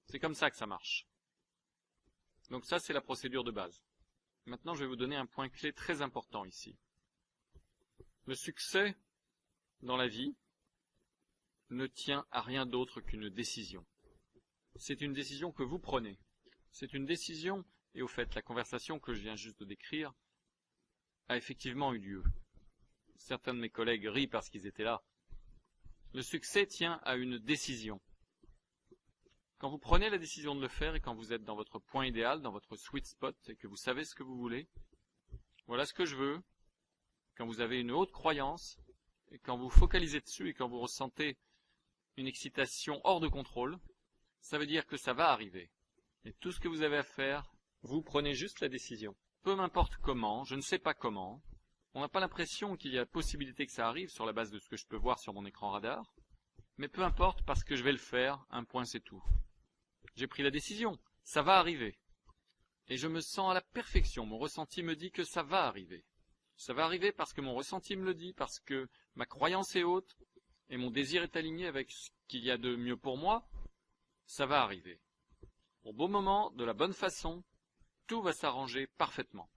C'est comme ça que ça marche. Donc ça, c'est la procédure de base. Maintenant, je vais vous donner un point clé très important ici. Le succès dans la vie ne tient à rien d'autre qu'une décision. C'est une décision que vous prenez. C'est une décision, et au fait, la conversation que je viens juste de décrire a effectivement eu lieu. Certains de mes collègues rient parce qu'ils étaient là. Le succès tient à une décision. Quand vous prenez la décision de le faire et quand vous êtes dans votre point idéal, dans votre sweet spot, et que vous savez ce que vous voulez, voilà ce que je veux, quand vous avez une haute croyance, et quand vous focalisez dessus et quand vous ressentez une excitation hors de contrôle, ça veut dire que ça va arriver. Et tout ce que vous avez à faire, vous prenez juste la décision. Peu m'importe comment, je ne sais pas comment. On n'a pas l'impression qu'il y a possibilité que ça arrive sur la base de ce que je peux voir sur mon écran radar. Mais peu importe parce que je vais le faire, un point c'est tout. J'ai pris la décision, ça va arriver. Et je me sens à la perfection, mon ressenti me dit que ça va arriver. Ça va arriver parce que mon ressenti me le dit, parce que ma croyance est haute, et mon désir est aligné avec ce qu'il y a de mieux pour moi, ça va arriver. Au bon moment, de la bonne façon, tout va s'arranger parfaitement.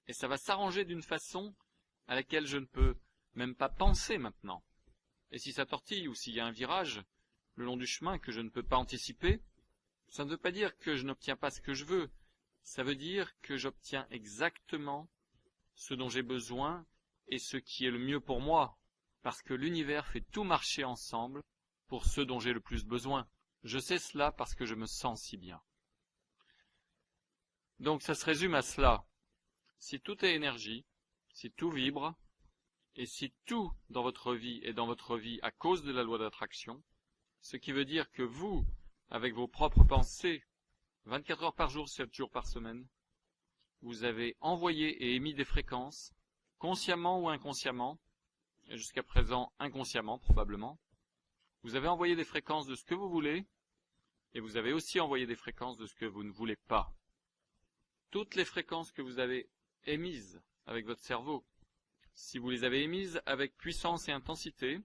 Et ça va s'arranger d'une façon à laquelle je ne peux même pas penser maintenant. Et si ça tortille ou s'il y a un virage le long du chemin que je ne peux pas anticiper, ça ne veut pas dire que je n'obtiens pas ce que je veux. Ça veut dire que j'obtiens exactement ce dont j'ai besoin et ce qui est le mieux pour moi, parce que l'univers fait tout marcher ensemble pour ce dont j'ai le plus besoin. Je sais cela parce que je me sens si bien. Donc ça se résume à cela. Si tout est énergie, si tout vibre, et si tout dans votre vie est dans votre vie à cause de la loi d'attraction, ce qui veut dire que vous, avec vos propres pensées, 24 heures par jour, 7 jours par semaine, vous avez envoyé et émis des fréquences, consciemment ou inconsciemment, et jusqu'à présent inconsciemment probablement, vous avez envoyé des fréquences de ce que vous voulez, et vous avez aussi envoyé des fréquences de ce que vous ne voulez pas. toutes les fréquences que vous avez émises avec votre cerveau, si vous les avez émises avec puissance et intensité,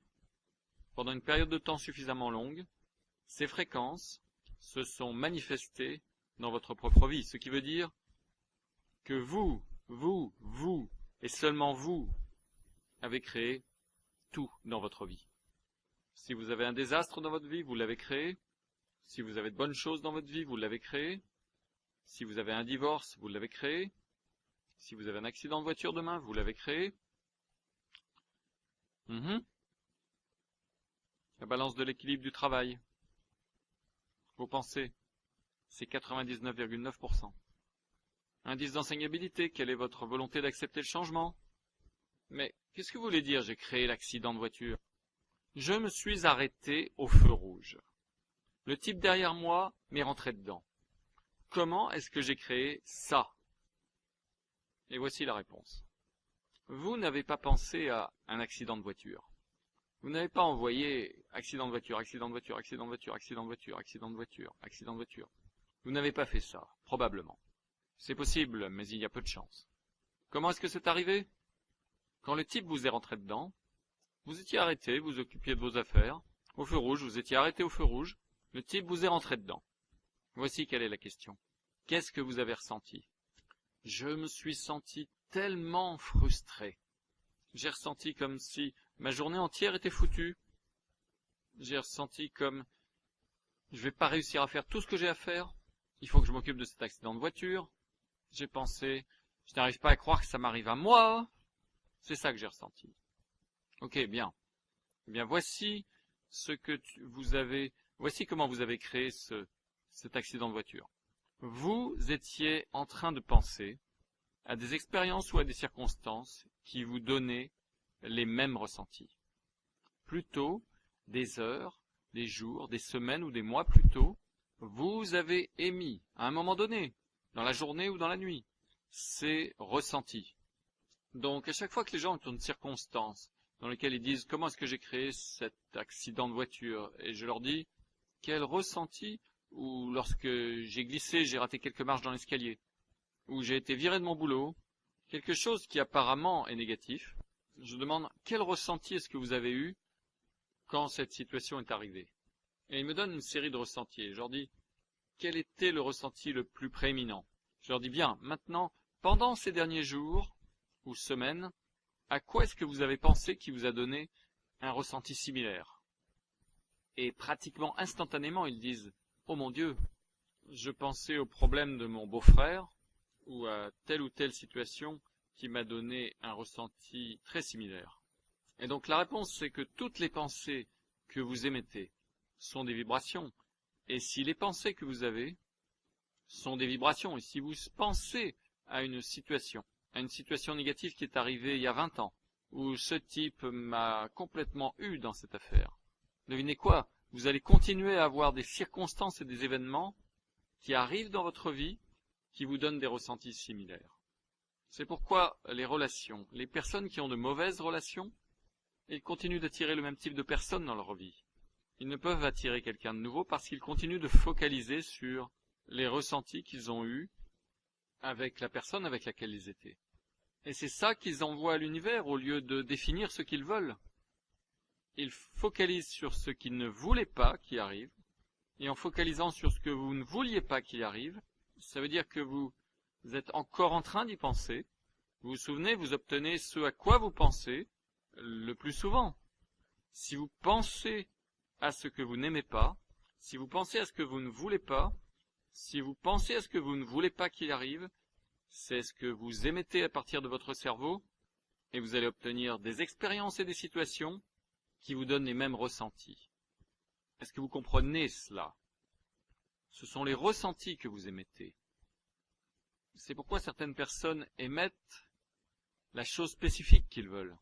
pendant une période de temps suffisamment longue, ces fréquences se sont manifestées dans votre propre vie. Ce qui veut dire que vous, et seulement vous, avez créé tout dans votre vie. Si vous avez un désastre dans votre vie, vous l'avez créé. Si vous avez de bonnes choses dans votre vie, vous l'avez créé. Si vous avez un divorce, vous l'avez créé. Si vous avez un accident de voiture demain, vous l'avez créé. La balance de l'équilibre du travail. Vos pensées, c'est 99,9%. Indice d'enseignabilité, quelle est votre volonté d'accepter le changement? Mais qu'est-ce que vous voulez dire, j'ai créé l'accident de voiture? Je me suis arrêté au feu rouge. Le type derrière moi m'est rentré dedans. Comment est-ce que j'ai créé ça? Et voici la réponse. Vous n'avez pas pensé à un accident de voiture. Vous n'avez pas envoyé accident de voiture, accident de voiture, accident de voiture, accident de voiture, accident de voiture, accident de voiture. Vous n'avez pas fait ça, probablement. C'est possible, mais il y a peu de chance. Comment est-ce que c'est arrivé? Quand le type vous est rentré dedans, vous étiez arrêté, vous occupiez de vos affaires. Au feu rouge, vous étiez arrêté au feu rouge. Le type vous est rentré dedans. Voici quelle est la question. Qu'est-ce que vous avez ressenti? Je me suis senti tellement frustré. J'ai ressenti comme si ma journée entière était foutue. J'ai ressenti comme je vais pas réussir à faire tout ce que j'ai à faire. Il faut que je m'occupe de cet accident de voiture. J'ai pensé, je n'arrive pas à croire que ça m'arrive à moi. C'est ça que j'ai ressenti. Ok, bien. Eh bien, voici ce que vous avez, voici comment vous avez créé cet accident de voiture. Vous étiez en train de penser à des expériences ou à des circonstances qui vous donnaient les mêmes ressentis. Plutôt, des heures, des jours, des semaines ou des mois plus tôt, vous avez émis, à un moment donné, dans la journée ou dans la nuit, ces ressentis. Donc, à chaque fois que les gens ont une circonstance dans laquelle ils disent « Comment est-ce que j'ai créé cet accident de voiture ?» et je leur dis « Quel ressenti ?» ou lorsque j'ai glissé, j'ai raté quelques marches dans l'escalier, ou j'ai été viré de mon boulot, quelque chose qui apparemment est négatif, je demande « Quel ressenti est-ce que vous avez eu quand cette situation est arrivée ?» Et ils me donnent une série de ressentis. Je leur dis « Quel était le ressenti le plus prééminent ?» Je leur dis « Bien, maintenant, pendant ces derniers jours ou semaines, à quoi est-ce que vous avez pensé qui vous a donné un ressenti similaire ?» Et pratiquement instantanément, ils disent « Oh mon Dieu, je pensais au problème de mon beau-frère ou à telle ou telle situation qui m'a donné un ressenti très similaire. » Et donc la réponse, c'est que toutes les pensées que vous émettez sont des vibrations. Et si les pensées que vous avez sont des vibrations, et si vous pensez à une situation négative qui est arrivée il y a 20 ans, où ce type m'a complètement eu dans cette affaire, devinez quoi? Vous allez continuer à avoir des circonstances et des événements qui arrivent dans votre vie qui vous donnent des ressentis similaires. C'est pourquoi les relations, les personnes qui ont de mauvaises relations, ils continuent d'attirer le même type de personnes dans leur vie. Ils ne peuvent attirer quelqu'un de nouveau parce qu'ils continuent de focaliser sur les ressentis qu'ils ont eus avec la personne avec laquelle ils étaient. Et c'est ça qu'ils envoient à l'univers au lieu de définir ce qu'ils veulent. Ils focalisent sur ce qu'ils ne voulaient pas qui arrive, et en focalisant sur ce que vous ne vouliez pas qui arrive, ça veut dire que vous êtes encore en train d'y penser. Vous vous souvenez, vous obtenez ce à quoi vous pensez le plus souvent. Si vous pensez à ce que vous n'aimez pas, si vous pensez à ce que vous ne voulez pas, si vous pensez à ce que vous ne voulez pas qu'il arrive, c'est ce que vous émettez à partir de votre cerveau, et vous allez obtenir des expériences et des situations qui vous donnent les mêmes ressentis. Est-ce que vous comprenez cela? Ce sont les ressentis que vous émettez. C'est pourquoi certaines personnes émettent la chose spécifique qu'ils veulent.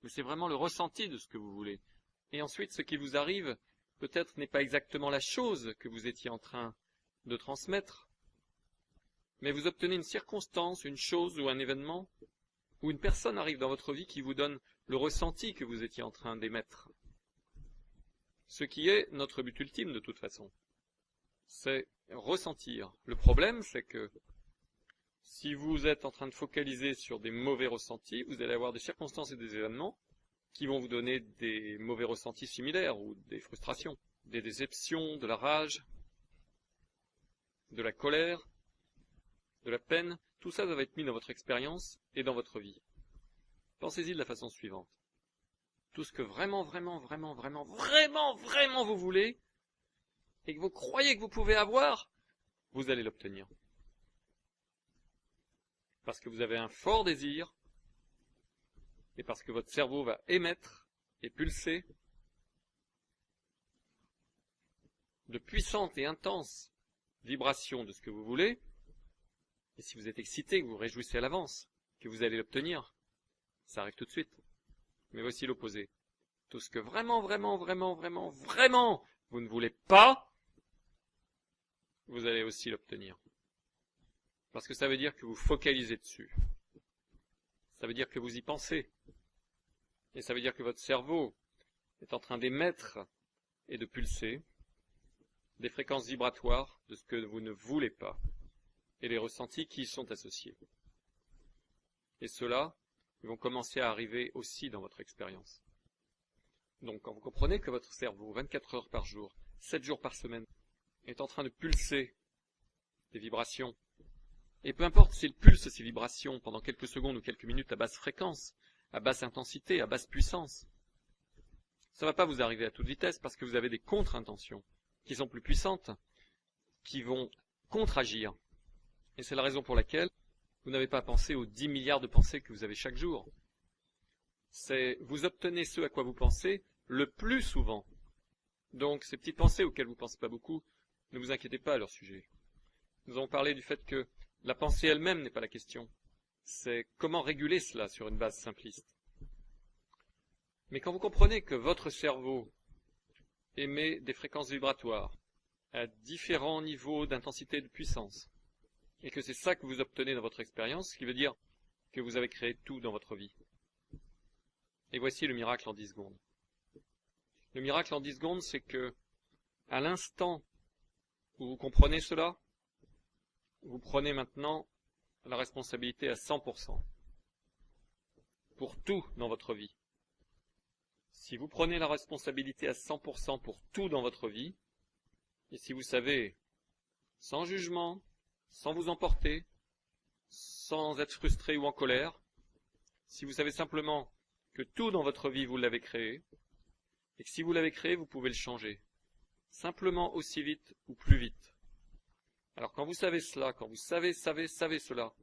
Mais c'est vraiment le ressenti de ce que vous voulez. Et ensuite, ce qui vous arrive, peut-être n'est pas exactement la chose que vous étiez en train de transmettre, mais vous obtenez une circonstance, une chose ou un événement, ou une personne arrive dans votre vie qui vous donne le ressenti que vous étiez en train d'émettre. Ce qui est notre but ultime de toute façon, c'est ressentir. Le problème, c'est que Si vous êtes en train de focaliser sur des mauvais ressentis, vous allez avoir des circonstances et des événements qui vont vous donner des mauvais ressentis similaires ou des frustrations, des déceptions, de la rage, de la colère, de la peine. Tout ça va être mis dans votre expérience et dans votre vie. Pensez-y de la façon suivante. Tout ce que vraiment vous voulez et que vous croyez que vous pouvez avoir, vous allez l'obtenir. Parce que vous avez un fort désir et parce que votre cerveau va émettre et pulser de puissantes et intenses vibrations de ce que vous voulez. Et si vous êtes excité, que vous vous réjouissez à l'avance, que vous allez l'obtenir, ça arrive tout de suite. Mais voici l'opposé. Tout ce que vraiment vous ne voulez pas, vous allez aussi l'obtenir. Parce que ça veut dire que vous focalisez dessus. Ça veut dire que vous y pensez. Et ça veut dire que votre cerveau est en train d'émettre et de pulser des fréquences vibratoires de ce que vous ne voulez pas et les ressentis qui y sont associés. Et ceux-là, ils vont commencer à arriver aussi dans votre expérience. Donc quand vous comprenez que votre cerveau, 24 heures par jour, 7 jours par semaine, est en train de pulser des vibrations, et peu importe s'il pulse ces vibrations pendant quelques secondes ou quelques minutes à basse fréquence, à basse intensité, à basse puissance, ça ne va pas vous arriver à toute vitesse parce que vous avez des contre-intentions qui sont plus puissantes, qui vont contre-agir. Et c'est la raison pour laquelle vous n'avez pas pensé aux 10 milliards de pensées que vous avez chaque jour. C'est vous obtenez ce à quoi vous pensez le plus souvent. Donc ces petites pensées auxquelles vous ne pensez pas beaucoup, ne vous inquiétez pas à leur sujet. Nous avons parlé du fait que la pensée elle-même n'est pas la question. C'est comment réguler cela sur une base simpliste. Mais quand vous comprenez que votre cerveau émet des fréquences vibratoires à différents niveaux d'intensité et de puissance, et que c'est ça que vous obtenez dans votre expérience, ce qui veut dire que vous avez créé tout dans votre vie. Et voici le miracle en 10 secondes. Le miracle en 10 secondes, c'est que, à l'instant où vous comprenez cela, vous prenez maintenant la responsabilité à 100% pour tout dans votre vie. Si vous prenez la responsabilité à 100% pour tout dans votre vie, et si vous savez, sans jugement, sans vous emporter, sans être frustré ou en colère, si vous savez simplement que tout dans votre vie vous l'avez créé, et que si vous l'avez créé, vous pouvez le changer, simplement aussi vite ou plus vite. Alors quand vous savez cela, quand vous savez cela,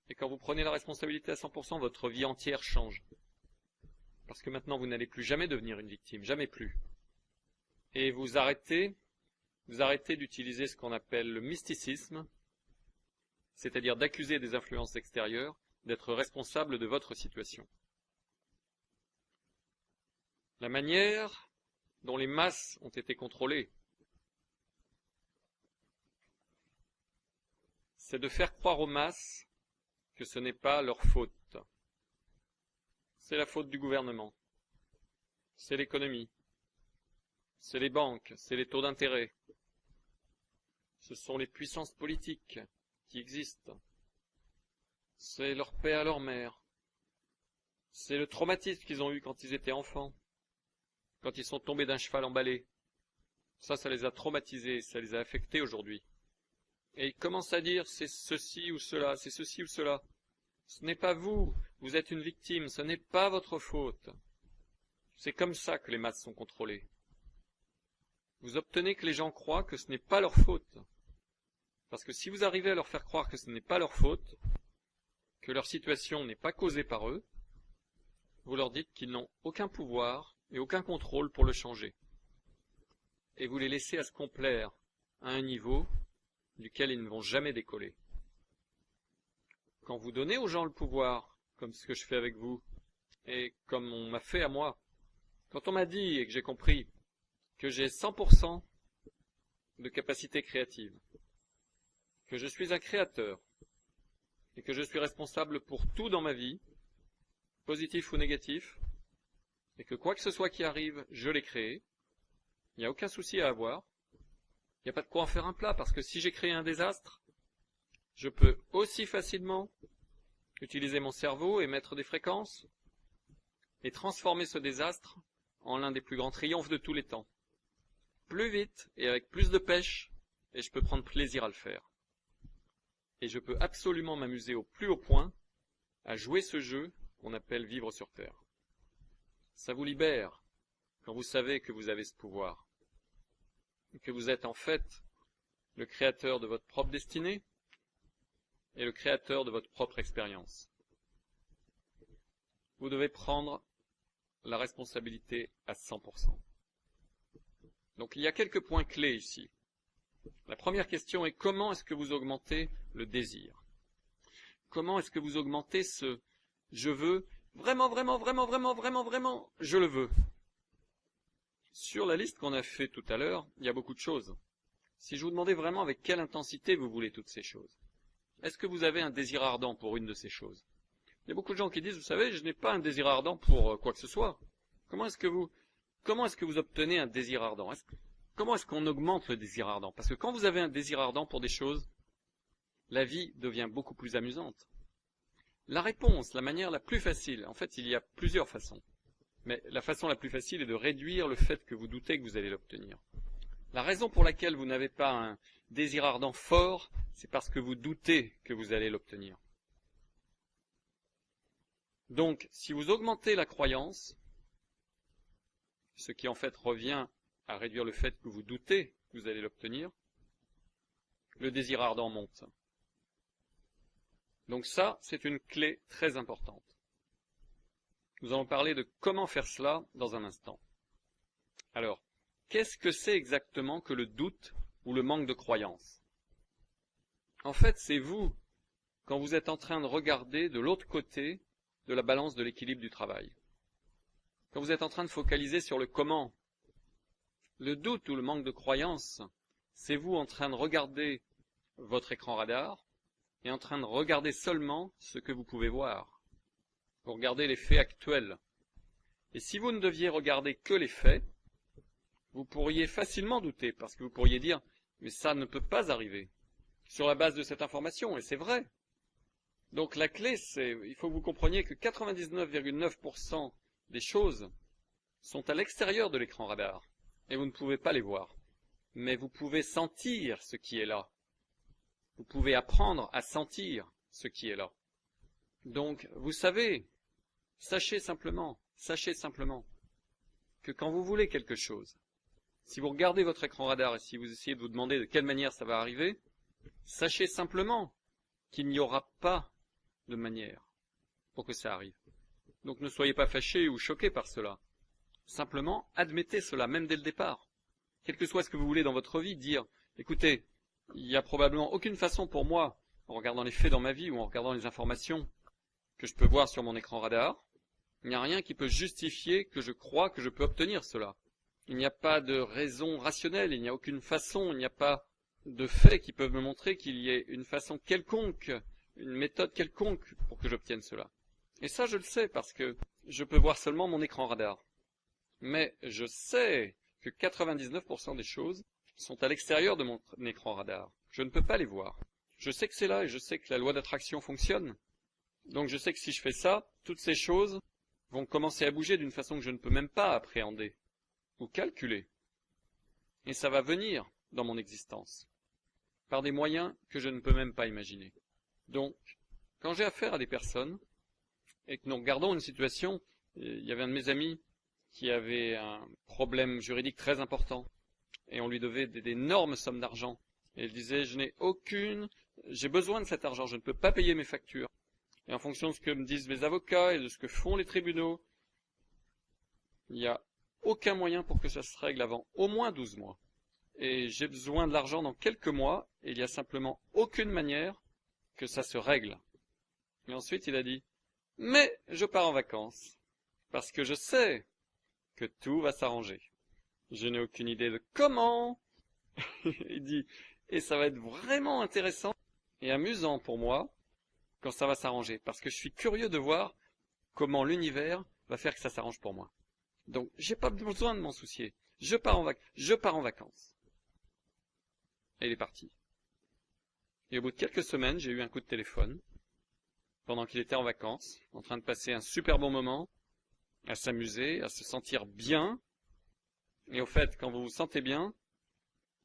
et quand vous prenez la responsabilité à 100%, votre vie entière change. Parce que maintenant vous n'allez plus jamais devenir une victime, jamais plus. Et vous arrêtez d'utiliser ce qu'on appelle le mysticisme, c'est-à-dire d'accuser des influences extérieures d'être responsable de votre situation. La manière dont les masses ont été contrôlées, c'est de faire croire aux masses que ce n'est pas leur faute. C'est la faute du gouvernement, c'est l'économie, c'est les banques, c'est les taux d'intérêt, ce sont les puissances politiques qui existent, c'est leur père, leur mère, c'est le traumatisme qu'ils ont eu quand ils étaient enfants, quand ils sont tombés d'un cheval emballé. Ça les a traumatisés, ça les a affectés aujourd'hui. Et ils commencent à dire c'est ceci ou cela, c'est ceci ou cela. Ce n'est pas vous, vous êtes une victime, ce n'est pas votre faute. C'est comme ça que les masses sont contrôlées. Vous obtenez que les gens croient que ce n'est pas leur faute. Parce que si vous arrivez à leur faire croire que ce n'est pas leur faute, que leur situation n'est pas causée par eux, vous leur dites qu'ils n'ont aucun pouvoir et aucun contrôle pour le changer. Et vous les laissez à se complaire à un niveau duquel ils ne vont jamais décoller. Quand vous donnez aux gens le pouvoir, comme ce que je fais avec vous, et comme on m'a fait à moi, quand on m'a dit et que j'ai compris que j'ai 100% de capacité créative, que je suis un créateur, et que je suis responsable pour tout dans ma vie, positif ou négatif, et que quoi que ce soit qui arrive, je l'ai créé, il n'y a aucun souci à avoir, il n'y a pas de quoi en faire un plat, parce que si j'ai créé un désastre, je peux aussi facilement utiliser mon cerveau et mettre des fréquences et transformer ce désastre en l'un des plus grands triomphes de tous les temps. Plus vite et avec plus de pêche, et je peux prendre plaisir à le faire. Et je peux absolument m'amuser au plus haut point à jouer ce jeu qu'on appelle vivre sur Terre. Ça vous libère quand vous savez que vous avez ce pouvoir, que vous êtes en fait le créateur de votre propre destinée et le créateur de votre propre expérience. Vous devez prendre la responsabilité à 100%. Donc il y a quelques points clés ici. La première question est comment est-ce que vous augmentez le désir? Comment est-ce que vous augmentez ce « je veux » vraiment, je le veux. Sur la liste qu'on a fait tout à l'heure, il y a beaucoup de choses. Si je vous demandais vraiment avec quelle intensité vous voulez toutes ces choses, est-ce que vous avez un désir ardent pour une de ces choses? Il y a beaucoup de gens qui disent, vous savez, je n'ai pas un désir ardent pour quoi que ce soit. Comment est-ce que vous obtenez un désir ardent? Comment est-ce qu'on augmente le désir ardent? Parce que quand vous avez un désir ardent pour des choses, la vie devient beaucoup plus amusante. La réponse, la manière la plus facile, en fait, il y a plusieurs façons. Mais la façon la plus facile est de réduire le fait que vous doutez que vous allez l'obtenir. La raison pour laquelle vous n'avez pas un désir ardent fort, c'est parce que vous doutez que vous allez l'obtenir. Donc, si vous augmentez la croyance, ce qui en fait revient à réduire le fait que vous doutez que vous allez l'obtenir, le désir ardent monte. Donc ça, c'est une clé très importante. Nous allons parler de comment faire cela dans un instant. Alors, qu'est-ce que c'est exactement que le doute ou le manque de croyance? En fait, c'est vous, quand vous êtes en train de regarder de l'autre côté de la balance de l'équilibre du travail. Quand vous êtes en train de focaliser sur le comment. Le doute ou le manque de croyance, c'est vous en train de regarder votre écran radar et en train de regarder seulement ce que vous pouvez voir. Vous regardez les faits actuels. Et si vous ne deviez regarder que les faits, vous pourriez facilement douter, parce que vous pourriez dire « mais ça ne peut pas arriver » sur la base de cette information, et c'est vrai. Donc la clé, c'est, il faut que vous compreniez que 99,9% des choses sont à l'extérieur de l'écran radar, et vous ne pouvez pas les voir. Mais vous pouvez sentir ce qui est là. Vous pouvez apprendre à sentir ce qui est là. Donc, vous savez, sachez simplement que quand vous voulez quelque chose, si vous regardez votre écran radar et si vous essayez de vous demander de quelle manière ça va arriver, sachez simplement qu'il n'y aura pas de manière pour que ça arrive. Donc ne soyez pas fâchés ou choqués par cela. Simplement, admettez cela, même dès le départ. Quel que soit ce que vous voulez dans votre vie, dire, écoutez, il n'y a probablement aucune façon pour moi, en regardant les faits dans ma vie ou en regardant les informations que je peux voir sur mon écran radar, il n'y a rien qui peut justifier que je crois que je peux obtenir cela. Il n'y a pas de raison rationnelle, il n'y a aucune façon, il n'y a pas de faits qui peuvent me montrer qu'il y ait une façon quelconque, une méthode quelconque pour que j'obtienne cela. Et ça, je le sais parce que je peux voir seulement mon écran radar. Mais je sais que 99% des choses sont à l'extérieur de mon écran radar. Je ne peux pas les voir. Je sais que c'est là et je sais que la loi d'attraction fonctionne. Donc je sais que si je fais ça, toutes ces choses vont commencer à bouger d'une façon que je ne peux même pas appréhender ou calculer. Et ça va venir dans mon existence par des moyens que je ne peux même pas imaginer. Donc, quand j'ai affaire à des personnes, et que nous regardons une situation, il y avait un de mes amis qui avait un problème juridique très important, et on lui devait d'énormes sommes d'argent. Et il disait, j'ai besoin de cet argent, je ne peux pas payer mes factures. Et en fonction de ce que me disent les avocats et de ce que font les tribunaux, il n'y a aucun moyen pour que ça se règle avant au moins 12 mois. Et j'ai besoin de l'argent dans quelques mois, et il n'y a simplement aucune manière que ça se règle. Et ensuite il a dit, mais je pars en vacances, parce que je sais que tout va s'arranger. Je n'ai aucune idée de comment. Il dit, et ça va être vraiment intéressant et amusant pour moi quand ça va s'arranger, parce que je suis curieux de voir comment l'univers va faire que ça s'arrange pour moi. Donc, j'ai pas besoin de m'en soucier. Je pars en vacances. Et il est parti. Et au bout de quelques semaines, j'ai eu un coup de téléphone, pendant qu'il était en vacances, en train de passer un super bon moment, à s'amuser, à se sentir bien. Et au fait, quand vous vous sentez bien,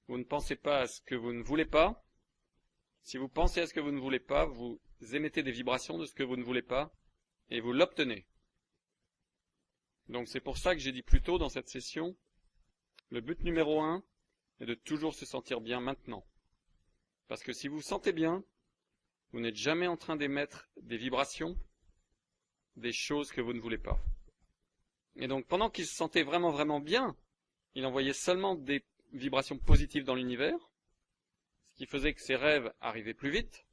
vous ne pensez pas à ce que vous ne voulez pas. Si vous pensez à ce que vous ne voulez pas, vous émettez des vibrations de ce que vous ne voulez pas, et vous l'obtenez. Donc c'est pour ça que j'ai dit plus tôt dans cette session, le but numéro 1 est de toujours se sentir bien maintenant. Parce que si vous vous sentez bien, vous n'êtes jamais en train d'émettre des vibrations, des choses que vous ne voulez pas. Et donc pendant qu'il se sentait vraiment vraiment bien, il envoyait seulement des vibrations positives dans l'univers, ce qui faisait que ses rêves arrivaient plus vite,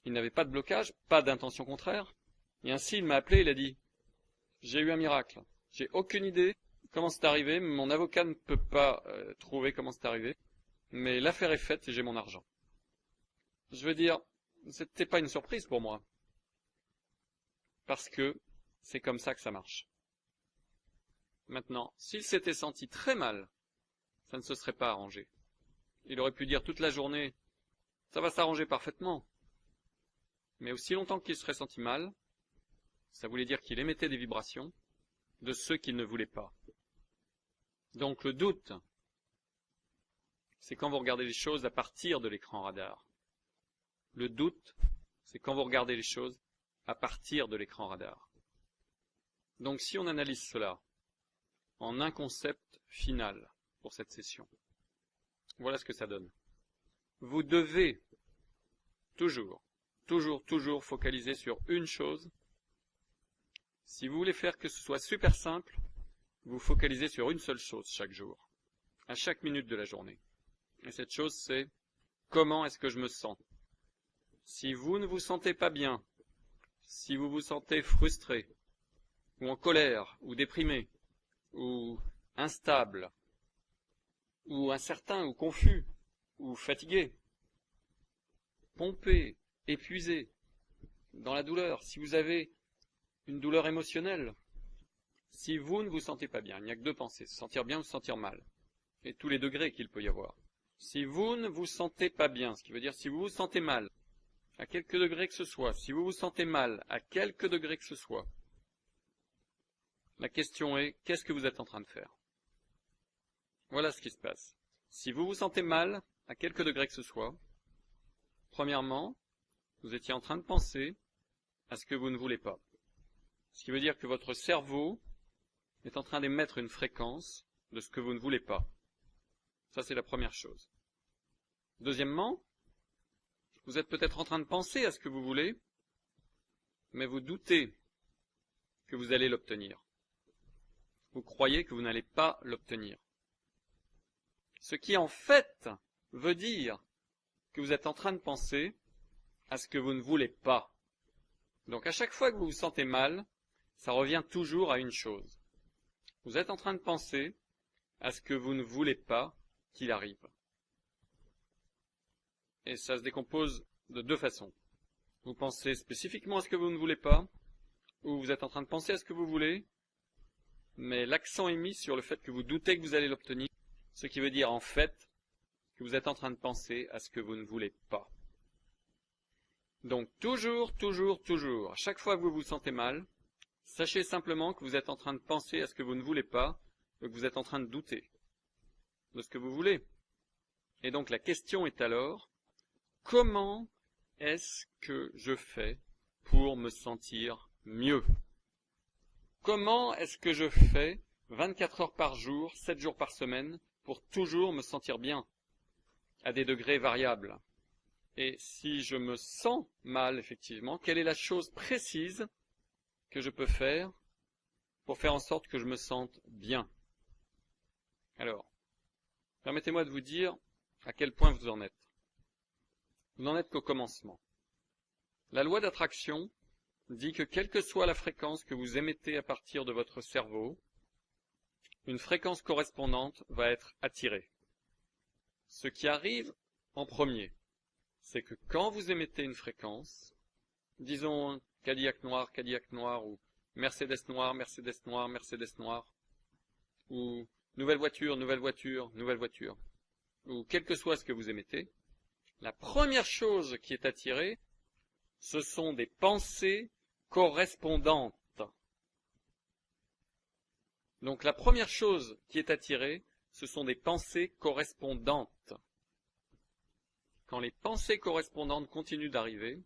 il n'avait pas de blocage, pas d'intention contraire, et ainsi il m'a appelé, il a dit « J'ai eu un miracle, j'ai aucune idée comment c'est arrivé, mon avocat ne peut pas trouver comment c'est arrivé, mais l'affaire est faite et j'ai mon argent. » Je veux dire, c'était pas une surprise pour moi, parce que c'est comme ça que ça marche. Maintenant, s'il s'était senti très mal, ça ne se serait pas arrangé. Il aurait pu dire toute la journée, ça va s'arranger parfaitement. Mais aussi longtemps qu'il serait senti mal, ça voulait dire qu'il émettait des vibrations de ceux qu'il ne voulait pas. Donc le doute, c'est quand vous regardez les choses à partir de l'écran radar. Le doute, c'est quand vous regardez les choses à partir de l'écran radar. Donc si on analyse cela en un concept final pour cette session, voilà ce que ça donne. Vous devez toujours focaliser sur une chose. Si vous voulez faire que ce soit super simple, vous focalisez sur une seule chose chaque jour, à chaque minute de la journée. Et cette chose, c'est comment est-ce que je me sens? Si vous ne vous sentez pas bien, si vous vous sentez frustré, ou en colère, ou déprimé, ou instable, ou incertain, ou confus, ou fatigué, pompé, épuisé, dans la douleur, si vous avez une douleur émotionnelle, si vous ne vous sentez pas bien, il n'y a que deux pensées, se sentir bien ou se sentir mal, et tous les degrés qu'il peut y avoir. Si vous ne vous sentez pas bien, ce qui veut dire si vous vous sentez mal, à quelque degré que ce soit, si vous vous sentez mal, à quelque degré que ce soit, la question est, qu'est-ce que vous êtes en train de faire? Voilà ce qui se passe. Si vous vous sentez mal, à quelque degré que ce soit, premièrement, vous étiez en train de penser à ce que vous ne voulez pas. Ce qui veut dire que votre cerveau est en train d'émettre une fréquence de ce que vous ne voulez pas. Ça, c'est la première chose. Deuxièmement, vous êtes peut-être en train de penser à ce que vous voulez, mais vous doutez que vous allez l'obtenir. Vous croyez que vous n'allez pas l'obtenir. Ce qui, en fait, veut dire que vous êtes en train de penser à ce que vous ne voulez pas. Donc, à chaque fois que vous vous sentez mal, ça revient toujours à une chose. Vous êtes en train de penser à ce que vous ne voulez pas qu'il arrive. Et ça se décompose de deux façons. Vous pensez spécifiquement à ce que vous ne voulez pas, ou vous êtes en train de penser à ce que vous voulez, mais l'accent est mis sur le fait que vous doutez que vous allez l'obtenir, ce qui veut dire en fait que vous êtes en train de penser à ce que vous ne voulez pas. Donc toujours, à chaque fois que vous vous sentez mal, sachez simplement que vous êtes en train de penser à ce que vous ne voulez pas, que vous êtes en train de douter de ce que vous voulez. Et donc la question est alors, comment est-ce que je fais pour me sentir mieux? Comment est-ce que je fais 24 heures par jour, 7 jours par semaine, pour toujours me sentir bien, à des degrés variables? Et si je me sens mal, effectivement, quelle est la chose précise que je peux faire pour faire en sorte que je me sente bien? Alors, permettez-moi de vous dire à quel point vous en êtes. Vous n'en êtes qu'au commencement. La loi d'attraction dit que quelle que soit la fréquence que vous émettez à partir de votre cerveau, une fréquence correspondante va être attirée. Ce qui arrive en premier, c'est que quand vous émettez une fréquence, disons Cadillac noir, ou Mercedes noir, ou nouvelle voiture, ou quel que soit ce que vous émettez, La première chose qui est attirée, ce sont des pensées correspondantes. Donc la première chose qui est attirée, ce sont des pensées correspondantes. Quand les pensées correspondantes continuent d'arriver,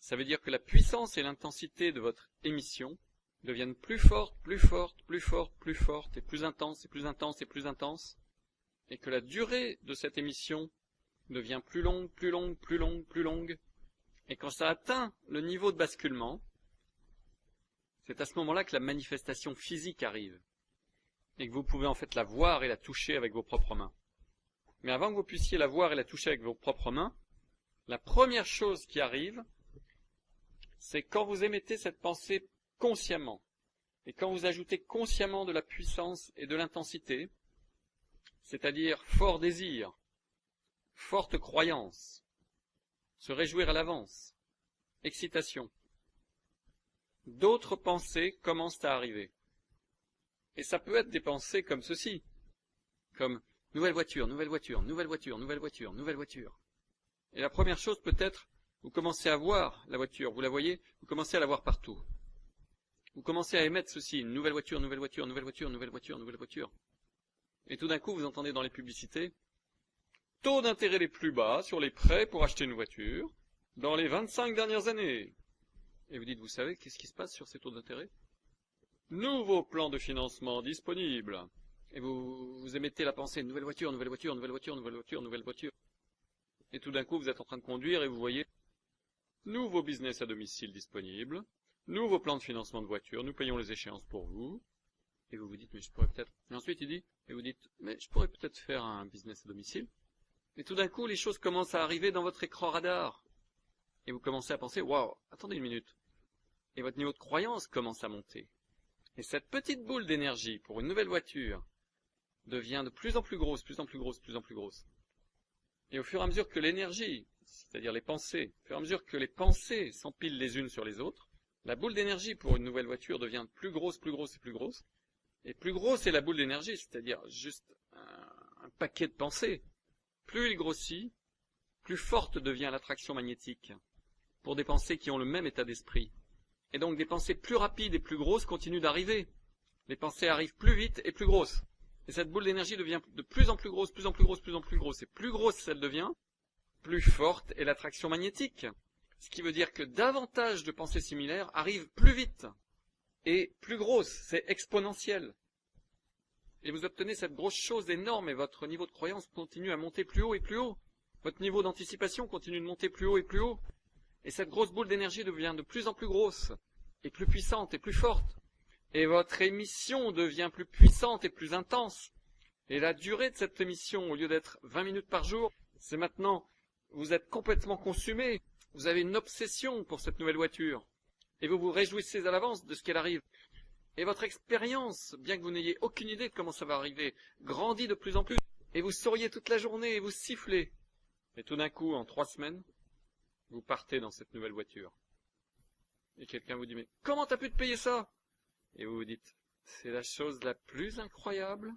ça veut dire que la puissance et l'intensité de votre émission deviennent plus fortes, plus fortes, plus fortes, plus fortes, et plus intenses, et plus intenses, et plus intenses, et que la durée de cette émission devient plus longue, plus longue, plus longue, plus longue, et quand ça atteint le niveau de basculement, c'est à ce moment-là que la manifestation physique arrive, et que vous pouvez en fait la voir et la toucher avec vos propres mains. Mais avant que vous puissiez la voir et la toucher avec vos propres mains, la première chose qui arrive, c'est quand vous émettez cette pensée consciemment, et quand vous ajoutez consciemment de la puissance et de l'intensité, c'est-à-dire fort désir, forte croyance, se réjouir à l'avance, excitation, d'autres pensées commencent à arriver. Et ça peut être des pensées comme ceci, comme nouvelle voiture, nouvelle voiture, nouvelle voiture, nouvelle voiture, nouvelle voiture. Et la première chose peut-être, vous commencez à voir la voiture, vous la voyez, vous commencez à la voir partout. Vous commencez à émettre ceci, une nouvelle voiture, nouvelle voiture, nouvelle voiture, nouvelle voiture, nouvelle voiture. Et tout d'un coup, vous entendez dans les publicités, taux d'intérêt les plus bas sur les prêts pour acheter une voiture dans les 25 dernières années. Et vous dites, vous savez, qu'est-ce qui se passe sur ces taux d'intérêt? Nouveau plan de financement disponible. Et vous émettez la pensée, nouvelle voiture, nouvelle voiture, nouvelle voiture, nouvelle voiture, nouvelle voiture. Et tout d'un coup, vous êtes en train de conduire et vous voyez, nouveau business à domicile disponible, nouveau plan de financement de voiture, nous payons les échéances pour vous. Et vous vous dites, mais je pourrais peut-être... Et ensuite, il dit, et vous dites, mais je pourrais peut-être faire un business à domicile. Et tout d'un coup, les choses commencent à arriver dans votre écran radar. Et vous commencez à penser, waouh, attendez une minute. Et votre niveau de croyance commence à monter. Et cette petite boule d'énergie pour une nouvelle voiture devient de plus en plus grosse, plus en plus grosse, plus en plus grosse. Et au fur et à mesure que l'énergie, c'est-à-dire les pensées, au fur et à mesure que les pensées s'empilent les unes sur les autres, la boule d'énergie pour une nouvelle voiture devient plus grosse, plus grosse et plus grosse. Et plus grosse est la boule d'énergie, c'est-à-dire juste un paquet de pensées. Plus il grossit, plus forte devient l'attraction magnétique pour des pensées qui ont le même état d'esprit. Et donc des pensées plus rapides et plus grosses continuent d'arriver. Les pensées arrivent plus vite et plus grosses. Et cette boule d'énergie devient de plus en plus grosse, plus en plus grosse, plus en plus grosse. Et plus grosse elle devient, plus forte est l'attraction magnétique. Ce qui veut dire que davantage de pensées similaires arrivent plus vite et plus grosses. C'est exponentiel. Et vous obtenez cette grosse chose énorme et votre niveau de croyance continue à monter plus haut et plus haut. Votre niveau d'anticipation continue de monter plus haut et plus haut. Et cette grosse boule d'énergie devient de plus en plus grosse, et plus puissante et plus forte. Et votre émission devient plus puissante et plus intense. Et la durée de cette émission, au lieu d'être 20 minutes par jour, c'est maintenant, vous êtes complètement consumé. Vous avez une obsession pour cette nouvelle voiture. Et vous vous réjouissez à l'avance de ce qu'elle arrive. Et votre expérience, bien que vous n'ayez aucune idée de comment ça va arriver, grandit de plus en plus. Et vous souriez toute la journée et vous sifflez. Et tout d'un coup, en 3 semaines, vous partez dans cette nouvelle voiture. Et quelqu'un vous dit, mais comment t'as pu te payer ça? Et vous vous dites, c'est la chose la plus incroyable.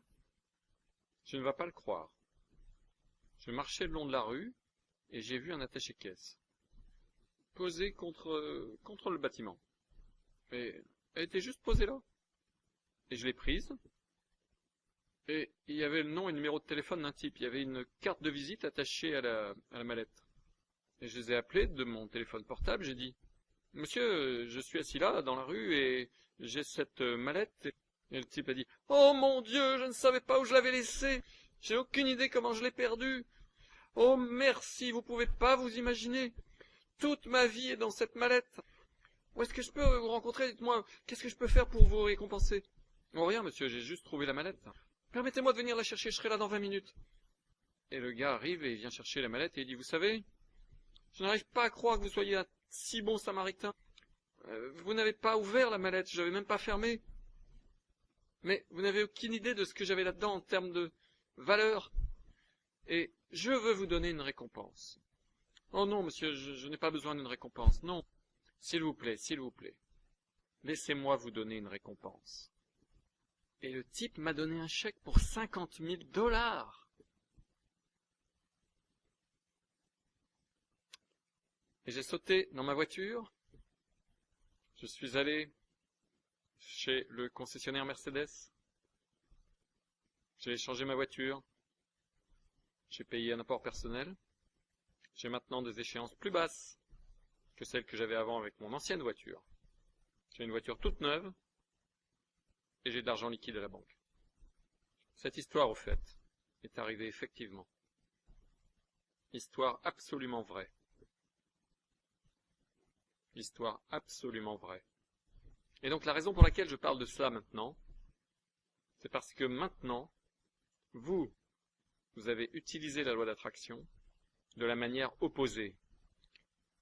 Je ne vais pas le croire. Je marchais le long de la rue et j'ai vu un attaché-caisse posé contre le bâtiment. Et elle était juste posée là. Et je l'ai prise. Et il y avait le nom et le numéro de téléphone d'un type. Il y avait une carte de visite attachée à la mallette. Et je les ai appelés de mon téléphone portable, j'ai dit, monsieur, je suis assis là, dans la rue, et j'ai cette mallette. Et le type a dit, oh mon Dieu, je ne savais pas où je l'avais laissée. J'ai aucune idée comment je l'ai perdue. Oh merci, vous pouvez pas vous imaginer. Toute ma vie est dans cette mallette. Où est-ce que je peux vous rencontrer? Dites-moi, qu'est-ce que je peux faire pour vous récompenser? Oh rien, monsieur, j'ai juste trouvé la mallette. Permettez-moi de venir la chercher, je serai là dans 20 minutes. Et le gars arrive et il vient chercher la mallette et il dit, vous savez, je n'arrive pas à croire que vous soyez un si bon samaritain. Vous n'avez pas ouvert la mallette, je n'avais même pas fermé. Mais vous n'avez aucune idée de ce que j'avais là-dedans en termes de valeur. Et je veux vous donner une récompense. Oh non, monsieur, je n'ai pas besoin d'une récompense. Non. S'il vous plaît, laissez-moi vous donner une récompense. Et le type m'a donné un chèque pour 50 000 $. Et j'ai sauté dans ma voiture. Je suis allé chez le concessionnaire Mercedes. J'ai changé ma voiture. J'ai payé un apport personnel. J'ai maintenant des échéances plus basses que celles que j'avais avant avec mon ancienne voiture. J'ai une voiture toute neuve et j'ai de l'argent liquide à la banque. Cette histoire, au fait, est arrivée effectivement. Histoire absolument vraie. Histoire absolument vraie. Et donc la raison pour laquelle je parle de cela maintenant, c'est parce que maintenant, vous avez utilisé la loi d'attraction de la manière opposée.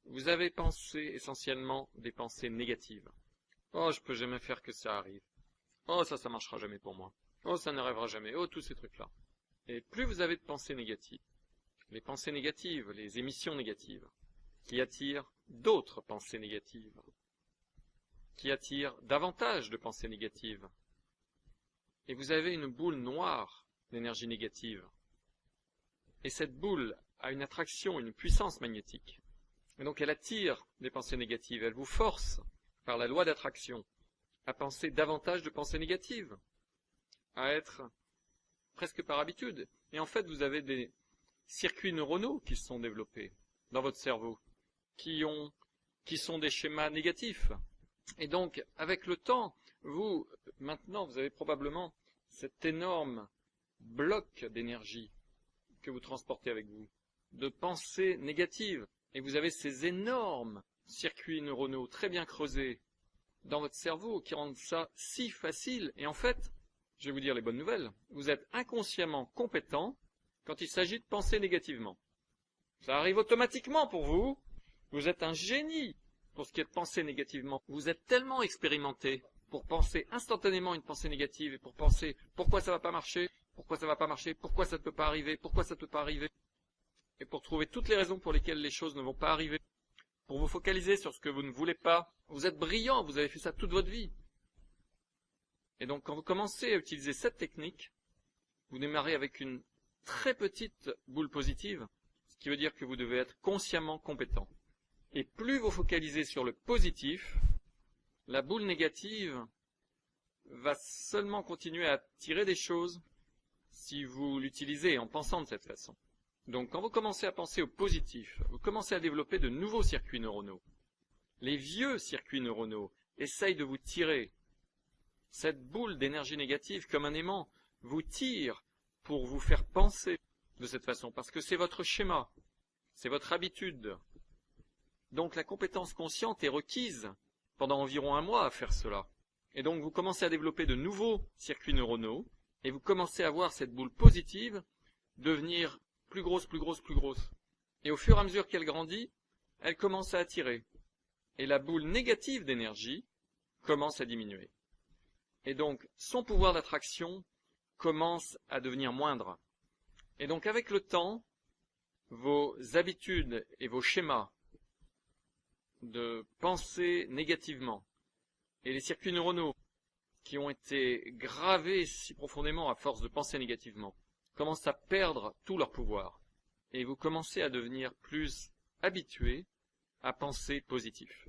Vous avez pensé essentiellement des pensées négatives. Oh, je peux jamais faire que ça arrive. Oh, ça marchera jamais pour moi. Oh, ça n'arrivera jamais. Oh, tous ces trucs-là. Et plus vous avez de pensées négatives, les pensées négatives, les émissions négatives, qui attirent d'autres pensées négatives, qui attirent davantage de pensées négatives. Et vous avez une boule noire d'énergie négative. Et cette boule a une attraction, une puissance magnétique. Et donc elle attire des pensées négatives. Elle vous force, par la loi d'attraction, à penser davantage de pensées négatives, à être presque par habitude. Et en fait, vous avez des circuits neuronaux qui se sont développés dans votre cerveau, qui sont des schémas négatifs. Et donc, avec le temps, maintenant, vous avez probablement cet énorme bloc d'énergie que vous transportez avec vous, de pensées négatives. Et vous avez ces énormes circuits neuronaux très bien creusés dans votre cerveau qui rendent ça si facile. Et en fait, je vais vous dire les bonnes nouvelles, vous êtes inconsciemment compétent quand il s'agit de penser négativement. Ça arrive automatiquement pour vous. Vous êtes un génie pour ce qui est de penser négativement. Vous êtes tellement expérimenté pour penser instantanément une pensée négative et pour penser pourquoi ça va pas marcher, pourquoi ça va pas marcher, pourquoi ça ne peut pas arriver, pourquoi ça ne peut pas arriver. Et pour trouver toutes les raisons pour lesquelles les choses ne vont pas arriver, pour vous focaliser sur ce que vous ne voulez pas. Vous êtes brillant, vous avez fait ça toute votre vie. Et donc quand vous commencez à utiliser cette technique, vous démarrez avec une très petite boule positive, ce qui veut dire que vous devez être consciemment compétent. Et plus vous focalisez sur le positif, la boule négative va seulement continuer à attirer des choses si vous l'utilisez en pensant de cette façon. Donc quand vous commencez à penser au positif, vous commencez à développer de nouveaux circuits neuronaux. Les vieux circuits neuronaux essayent de vous tirer. Cette boule d'énergie négative, comme un aimant, vous tire pour vous faire penser de cette façon, parce que c'est votre schéma, c'est votre habitude. Donc la compétence consciente est requise pendant environ 1 mois à faire cela. Et donc vous commencez à développer de nouveaux circuits neuronaux, et vous commencez à voir cette boule positive devenir plus grosse, plus grosse, plus grosse. Et au fur et à mesure qu'elle grandit, elle commence à attirer. Et la boule négative d'énergie commence à diminuer. Et donc, son pouvoir d'attraction commence à devenir moindre. Et donc, avec le temps, vos habitudes et vos schémas de penser négativement et les circuits neuronaux qui ont été gravés si profondément à force de penser négativement commencent à perdre tout leur pouvoir. Et vous commencez à devenir plus habitué à penser positif.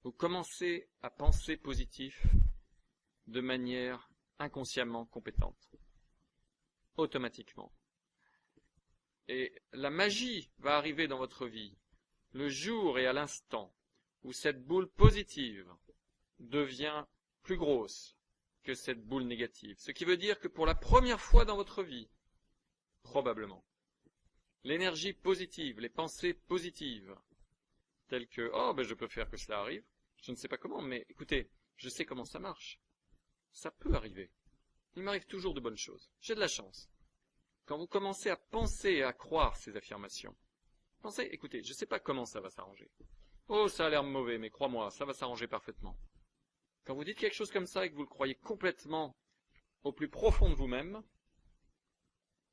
Vous commencez à penser positif de manière inconsciemment compétente, automatiquement. Et la magie va arriver dans votre vie le jour et à l'instant où cette boule positive devient plus grosse que cette boule négative. Ce qui veut dire que pour la première fois dans votre vie, probablement, l'énergie positive, les pensées positives, telles que « Oh, ben je peux faire que cela arrive, je ne sais pas comment, mais écoutez, je sais comment ça marche. » Ça peut arriver. Il m'arrive toujours de bonnes choses. J'ai de la chance. Quand vous commencez à penser et à croire ces affirmations, pensez, écoutez, je ne sais pas comment ça va s'arranger. Oh, ça a l'air mauvais, mais crois-moi, ça va s'arranger parfaitement. Quand vous dites quelque chose comme ça et que vous le croyez complètement au plus profond de vous-même,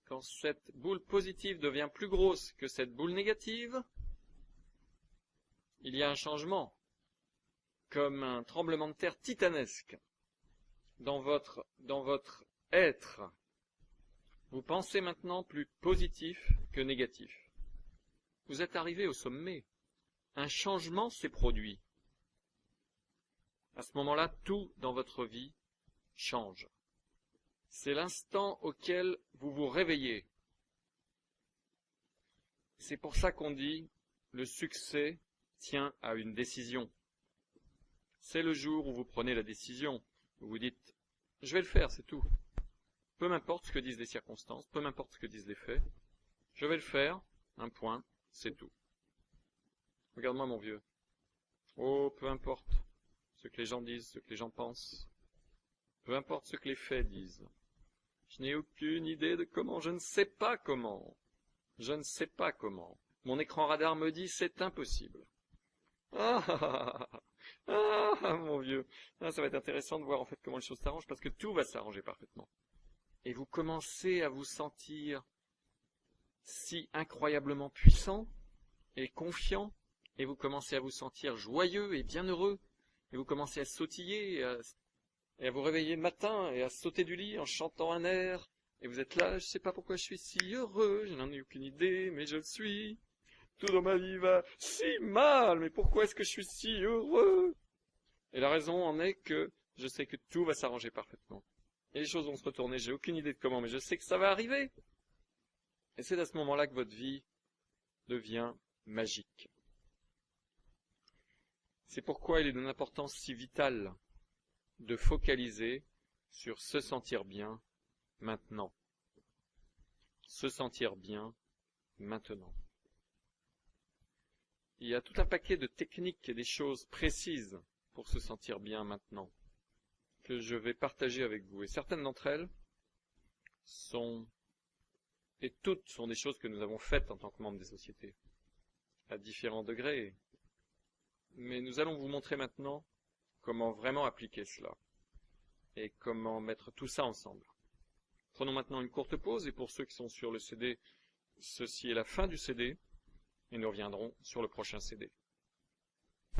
quand cette boule positive devient plus grosse que cette boule négative, il y a un changement, comme un tremblement de terre titanesque dans votre être. Vous pensez maintenant plus positif que négatif. Vous êtes arrivé au sommet. un changement s'est produit. À ce moment-là, tout dans votre vie change. C'est l'instant auquel vous vous réveillez. C'est pour ça qu'on dit le succès tient à une décision. C'est le jour où vous prenez la décision, où vous dites « je vais le faire, c'est tout ». Peu m'importe ce que disent les circonstances, peu m'importe ce que disent les faits, je vais le faire, un point, c'est tout. Regarde-moi mon vieux. Oh, peu importe ce que les gens disent, ce que les gens pensent, peu importe ce que les faits disent. Je n'ai aucune idée de comment, je ne sais pas comment. Je ne sais pas comment. Mon écran radar me dit c'est impossible. Mon vieux. Ça va être intéressant de voir en fait comment les choses s'arrangent parce que tout va s'arranger parfaitement. Et vous commencez à vous sentir si incroyablement puissant et confiant, et vous commencez à vous sentir joyeux et bienheureux, et vous commencez à sautiller, et à vous réveiller le matin, et à sauter du lit en chantant un air, et vous êtes là, je sais pas pourquoi je suis si heureux, je n'en ai aucune idée, mais je le suis. Tout dans ma vie va si mal, mais pourquoi est-ce que je suis si heureux? Et la raison en est que je sais que tout va s'arranger parfaitement. Et les choses vont se retourner, j'ai aucune idée de comment, mais je sais que ça va arriver. Et c'est à ce moment-là que votre vie devient magique. C'est pourquoi il est d'une importance si vitale de focaliser sur se sentir bien maintenant. Se sentir bien maintenant. Il y a tout un paquet de techniques et des choses précises pour se sentir bien maintenant que je vais partager avec vous. Et certaines d'entre elles sont, et toutes sont des choses que nous avons faites en tant que membres des sociétés, à différents degrés. Mais nous allons vous montrer maintenant comment vraiment appliquer cela et comment mettre tout ça ensemble. Prenons maintenant une courte pause et pour ceux qui sont sur le CD, ceci est la fin du CD et nous reviendrons sur le prochain CD.